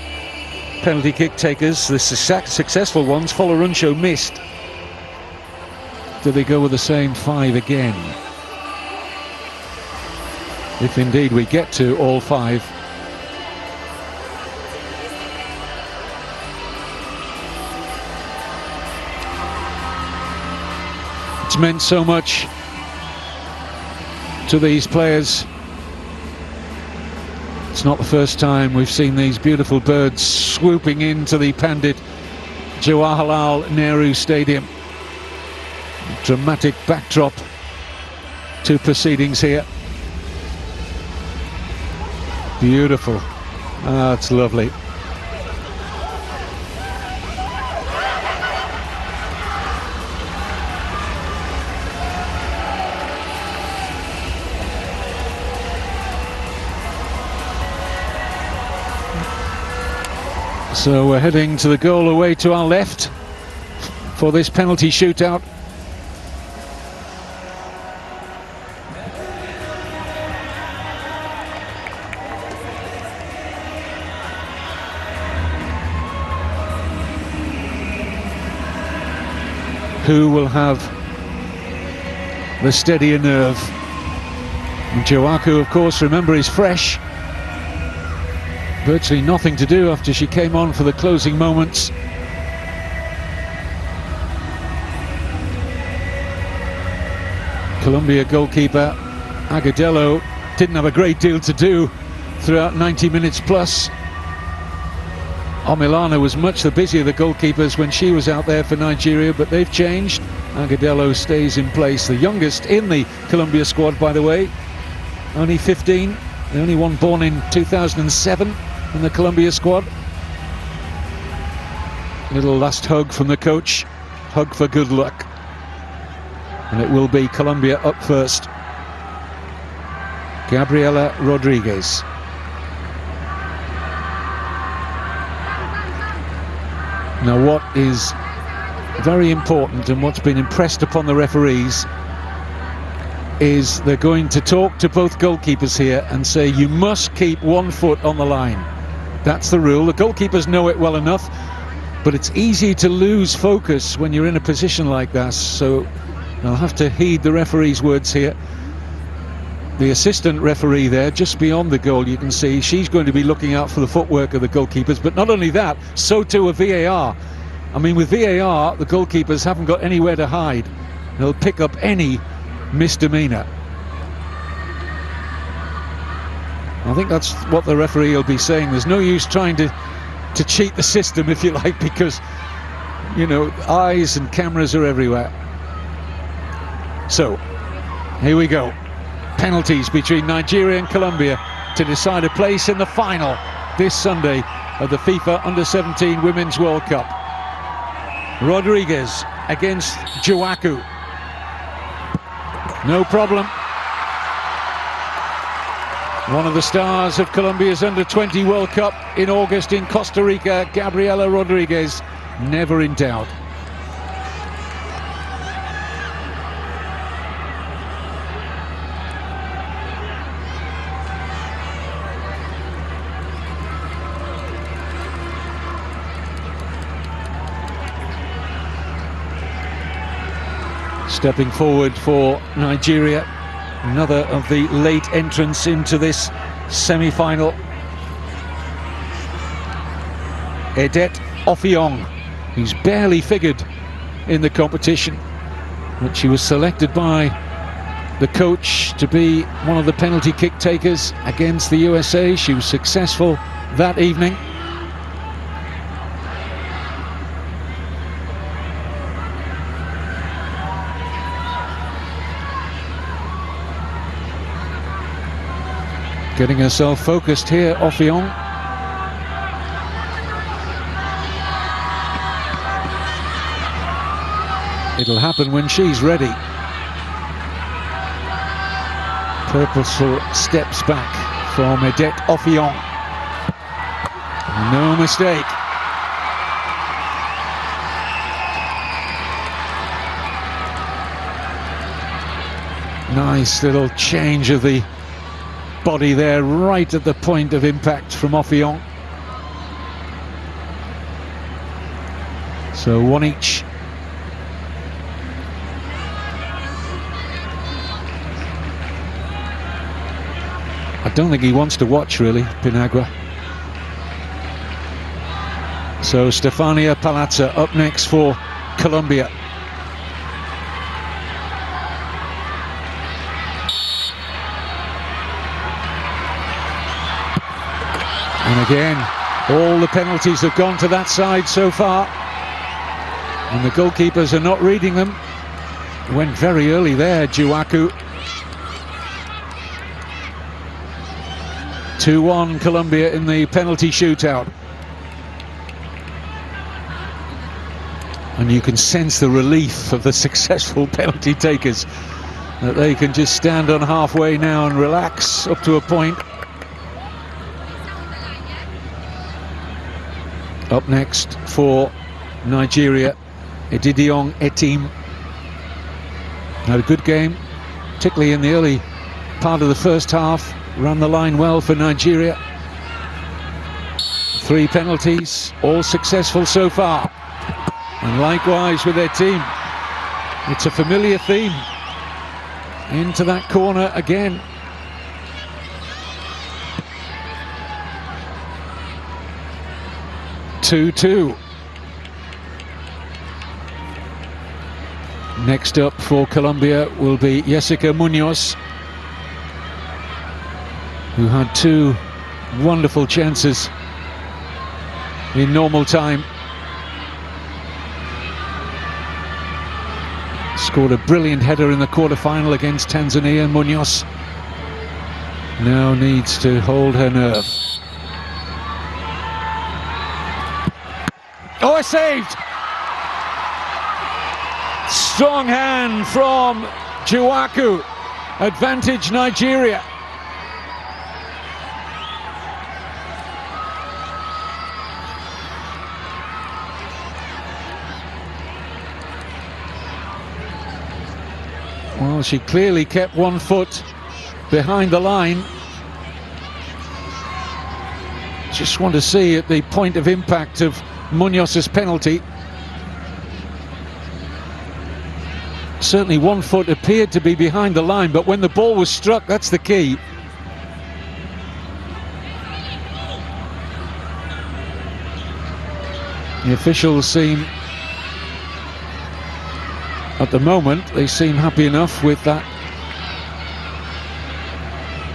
penalty kick takers. The successful ones, Foloruncho missed. Do they go with the same 5 again? If indeed we get to all 5. It's meant so much to these players. It's not the first time we've seen these beautiful birds swooping into the Pandit Jawaharlal Nehru Stadium. Dramatic backdrop to proceedings here. Beautiful. Ah, it's lovely. So we're heading to the goal away to our left for this penalty shootout. Who will have the steadier nerve? And Joaku, of course, remember, is fresh. Virtually nothing to do after she came on for the closing moments. Colombia goalkeeper Agudelo didn't have a great deal to do throughout 90 minutes plus. Omilana was much the busier of the goalkeepers when she was out there for Nigeria, but they've changed. Agudelo stays in place, the youngest in the Colombia squad, by the way. Only 15, the only one born in 2007 in the Colombia squad. Little last hug from the coach, hug for good luck. And it will be Colombia up first. Gabriela Rodriguez. Now what is very important and what's been impressed upon the referees is they're going to talk to both goalkeepers here and say you must keep 1 foot on the line. That's the rule. The goalkeepers know it well enough, but it's easy to lose focus when you're in a position like that, so I'll have to heed the referee's words here. The assistant referee there, just beyond the goal, you can see she's going to be looking out for the footwork of the goalkeepers, but not only that, so too a VAR. I mean, with VAR, the goalkeepers haven't got anywhere to hide. They'll pick up any misdemeanor. I think that's what the referee will be saying. There's no use trying to to cheat the system, if you like, because, you know, eyes and cameras are everywhere. So, here we go. Penalties between Nigeria and Colombia to decide a place in the final this Sunday of the FIFA Under-17 Women's World Cup. Rodriguez against Juaku. No problem. One of the stars of Colombia's Under-20 World Cup in August in Costa Rica, Gabriela Rodriguez, never in doubt. Stepping forward for Nigeria, another of the late entrants into this semi-final. Edet Ofiong, who's barely figured in the competition, but she was selected by the coach to be one of the penalty kick takers against the USA. She was successful that evening. Getting herself focused here, Ofiong. It'll happen when she's ready. Purposeful steps back from Edet Ofiong. No mistake. Nice little change of the body there, right at the point of impact from Ofiong. So one each. I don't think he wants to watch, really, Pinagua. So Stefania Palazza up next for Colombia. And again, all the penalties have gone to that side so far, and the goalkeepers are not reading them. Went very early there, Juaku. 2-1 Colombia in the penalty shootout. And you can sense the relief of the successful penalty takers, that they can just stand on halfway now and relax up to a point. Up next for Nigeria, Edidiong Etim. Had a good game, particularly in the early part of the first half. Ran the line well for Nigeria. 3 penalties, all successful so far. And likewise with their team. It's a familiar theme. Into that corner again. Two. Next up for Colombia will be Jessica Munoz, who had 2 wonderful chances in normal time. Scored a brilliant header in the quarter-final against Tanzania. Munoz now needs to hold her nerve. Oh, it's saved! Strong hand from Juaku. Advantage Nigeria. Well, she clearly kept one foot behind the line. Just want to see at the point of impact of Munoz's penalty. Certainly one foot appeared to be behind the line, but when the ball was struck, that's the key. The officials seem, at the moment, they seem happy enough with that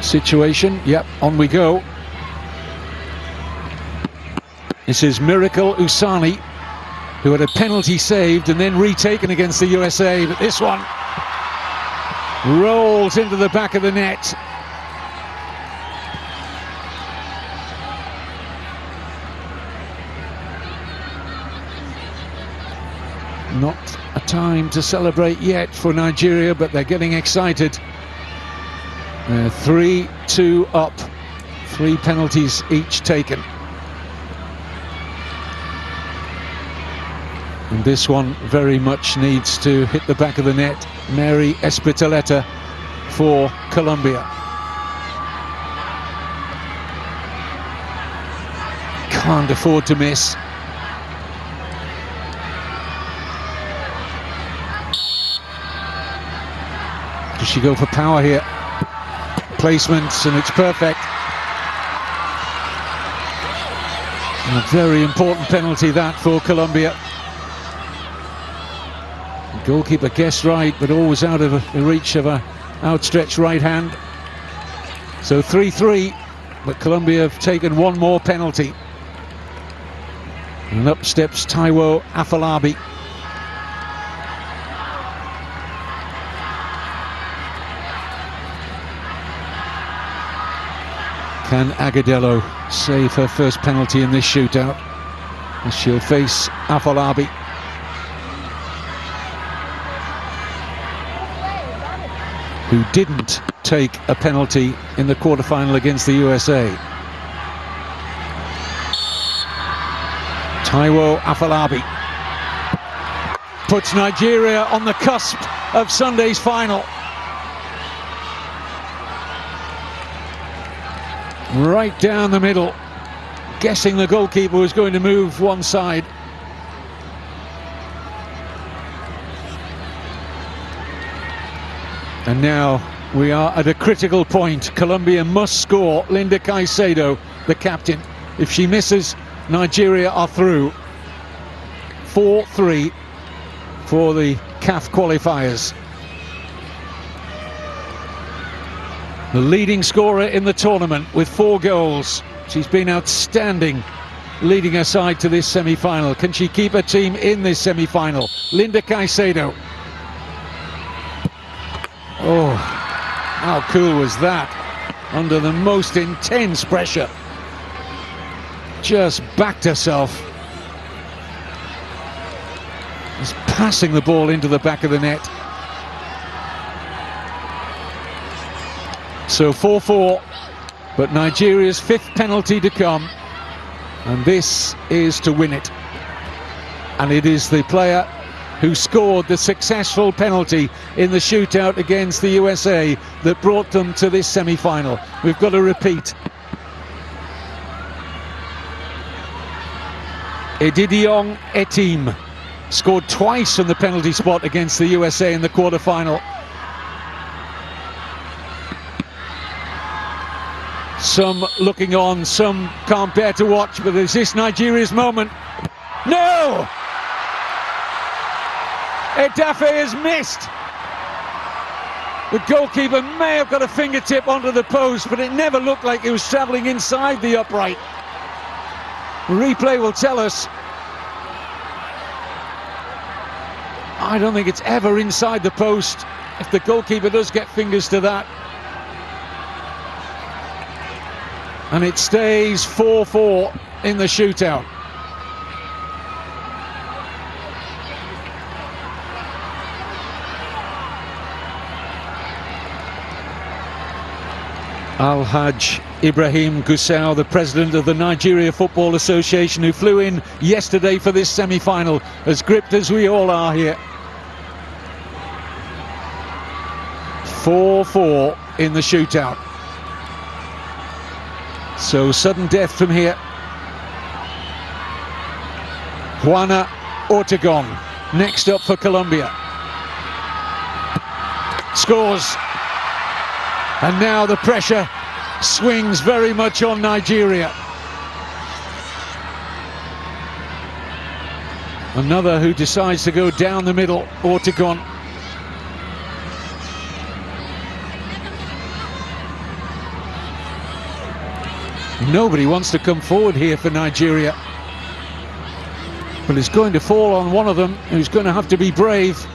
situation. Yep, on we go. This is Miracle Usani, who had a penalty saved and then retaken against the USA, but this one rolls into the back of the net. Not a time to celebrate yet for Nigeria, but they're getting excited. They're 3-2 up, 3 penalties each taken. And this one very much needs to hit the back of the net. Mary Espitoleta for Colombia. Can't afford to miss. Does she go for power here? Placements, and it's perfect. And a very important penalty that for Colombia. The goalkeeper guessed right, but always out of the reach of an outstretched right hand. So 3-3, but Colombia have taken one more penalty. And up steps Taiwo Afolabi. Can Agudelo save her first penalty in this shootout? As she'll face Afolabi. Who didn't take a penalty in the quarterfinal against the USA. Taiwo Afolabi puts Nigeria on the cusp of Sunday's final. Right down the middle, guessing the goalkeeper was going to move one side. And now we are at a critical point. Colombia must score. Linda Caicedo, the captain. If she misses, Nigeria are through. 4-3 for the CAF qualifiers. The leading scorer in the tournament with 4 goals. She's been outstanding leading her side to this semi-final. Can she keep her team in this semi-final? Linda Caicedo. Oh, how cool was that? Under the most intense pressure. Just backed herself. Just passing the ball into the back of the net. So 4-4, but Nigeria's 5th penalty to come, and this is to win it. And it is the player who scored the successful penalty in the shootout against the USA that brought them to this semi-final. We've got to repeat. Edidiong Etim scored twice from the penalty spot against the USA in the quarter-final. Some looking on, some can't bear to watch, but is this Nigeria's moment? No! Edafe has missed. The goalkeeper may have got a fingertip onto the post, but it never looked like it was travelling inside the upright. Replay will tell us. I don't think it's ever inside the post, if the goalkeeper does get fingers to that. And it stays 4-4 in the shootout. Al-Hajj Ibrahim Gusau, the president of the Nigeria Football Association, who flew in yesterday for this semi-final, as gripped as we all are here. 4-4 in the shootout. So sudden death from here. Juana Ortegon next up for Colombia. Scores. And now the pressure swings very much on Nigeria. Another who decides to go down the middle, Ortegon. Nobody wants to come forward here for Nigeria. But it's going to fall on one of them who's going to have to be brave.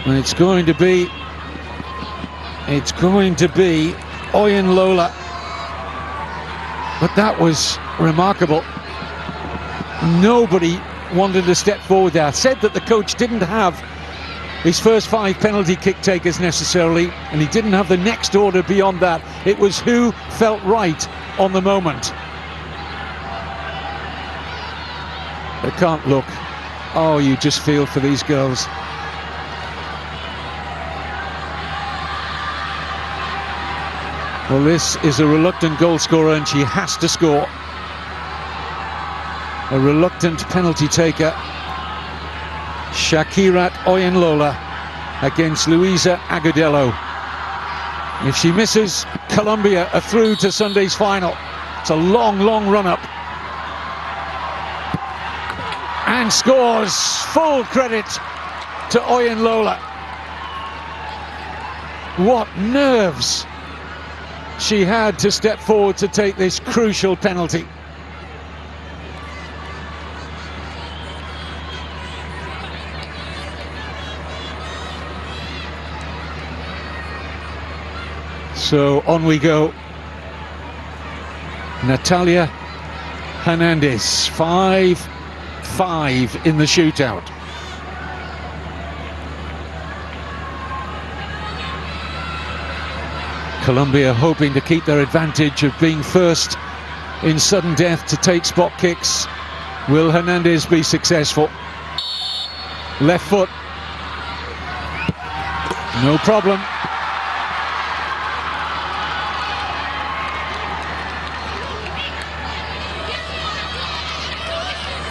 And it's going to be Oyen Lola. But that was remarkable. Nobody wanted to step forward there. I said that the coach didn't have his first 5 penalty kick takers necessarily, and he didn't have the next order beyond that. It was who felt right on the moment. They can't look. Oh, you just feel for these girls. Well, this is a reluctant goal scorer, and she has to score. A reluctant penalty taker, Shakirat Oyenlola against Luisa Agudelo. If she misses, Colombia are through to Sunday's final. It's a long, long run-up. And scores. Full credit to Oyenlola. What nerves she had to step forward to take this crucial penalty. So on we go. Natalia Hernandez, 5-5 in the shootout. Colombia hoping to keep their advantage of being first in sudden death to take spot kicks. Will Hernandez be successful? Left foot. No problem.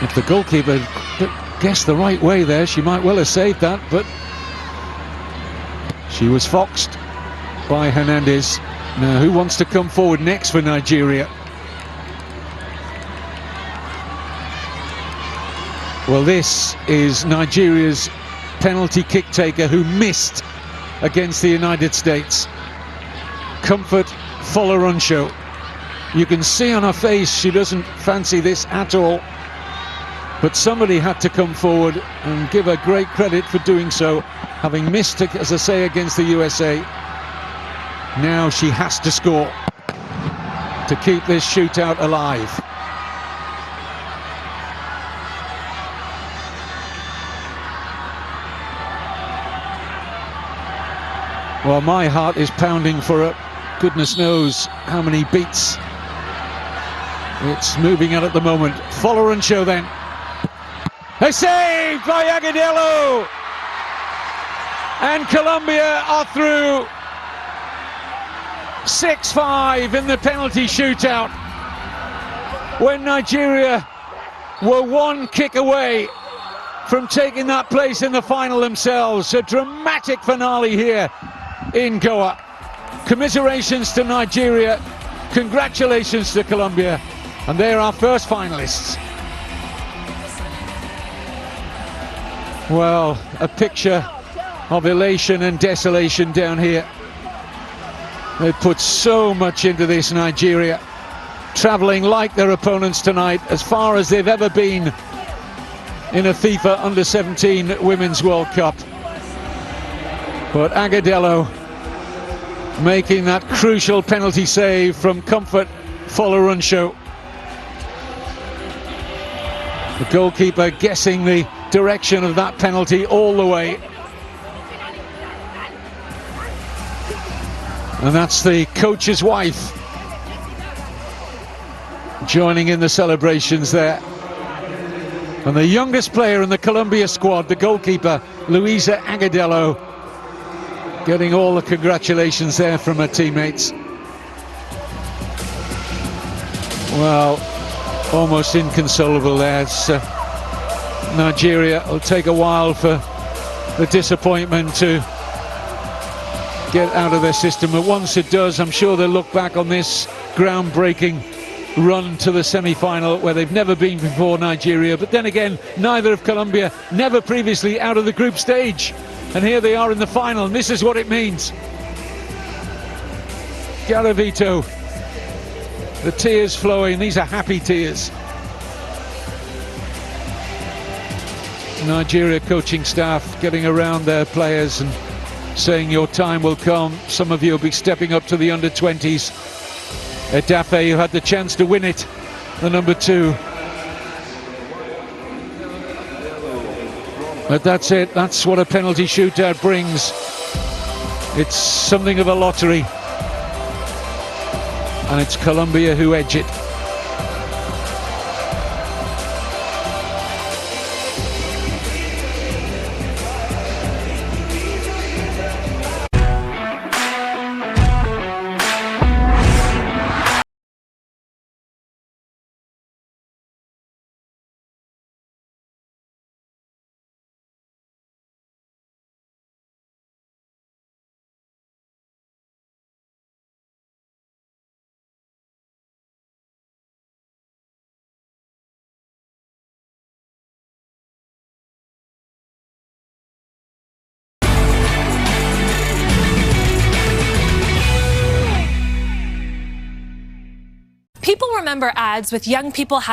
If the goalkeeper guessed the right way there, she might well have saved that, but she was foxed by Hernandez. Now, who wants to come forward next for Nigeria? Well, this is Nigeria's penalty kick taker who missed against the United States. Comfort Folorunsho. You can see on her face she doesn't fancy this at all. But somebody had to come forward and give her great credit for doing so, having missed, as I say, against the USA. Now she has to score to keep this shootout alive. Well, my heart is pounding for her. Goodness knows how many beats it's moving at the moment. Folorunsho then. A save by Agudelo! And Colombia are through. 6-5 in the penalty shootout. When Nigeria were one kick away from taking that place in the final themselves. A dramatic finale here in Goa. Commiserations to Nigeria. Congratulations to Colombia. And they're our first finalists. Well, a picture of elation and desolation down here. They put so much into this, Nigeria, travelling like their opponents tonight, as far as they've ever been in a FIFA Under-17 Women's World Cup. But Agudelo making that crucial penalty save from Comfort Folorunsho. The goalkeeper guessing the direction of that penalty all the way. And that's the coach's wife joining in the celebrations there. And the youngest player in the Colombia squad, the goalkeeper, Luisa Agudelo, getting all the congratulations there from her teammates. Well, almost inconsolable there. Nigeria will take a while for the disappointment to get out of their system, but once it does, I'm sure they'll look back on this groundbreaking run to the semi-final where they've never been before, Nigeria. But then again, neither of Colombia, never previously out of the group stage, and here they are in the final, and this is what it means. Garavito, the tears flowing. These are happy tears. Nigeria coaching staff getting around their players and saying your time will come. Some of you will be stepping up to the under-20s. Edafe, who had the chance to win it, the number 2. But that's it. That's what a penalty shootout brings. It's something of a lottery. And it's Colombia who edge it.
People remember ads with young people having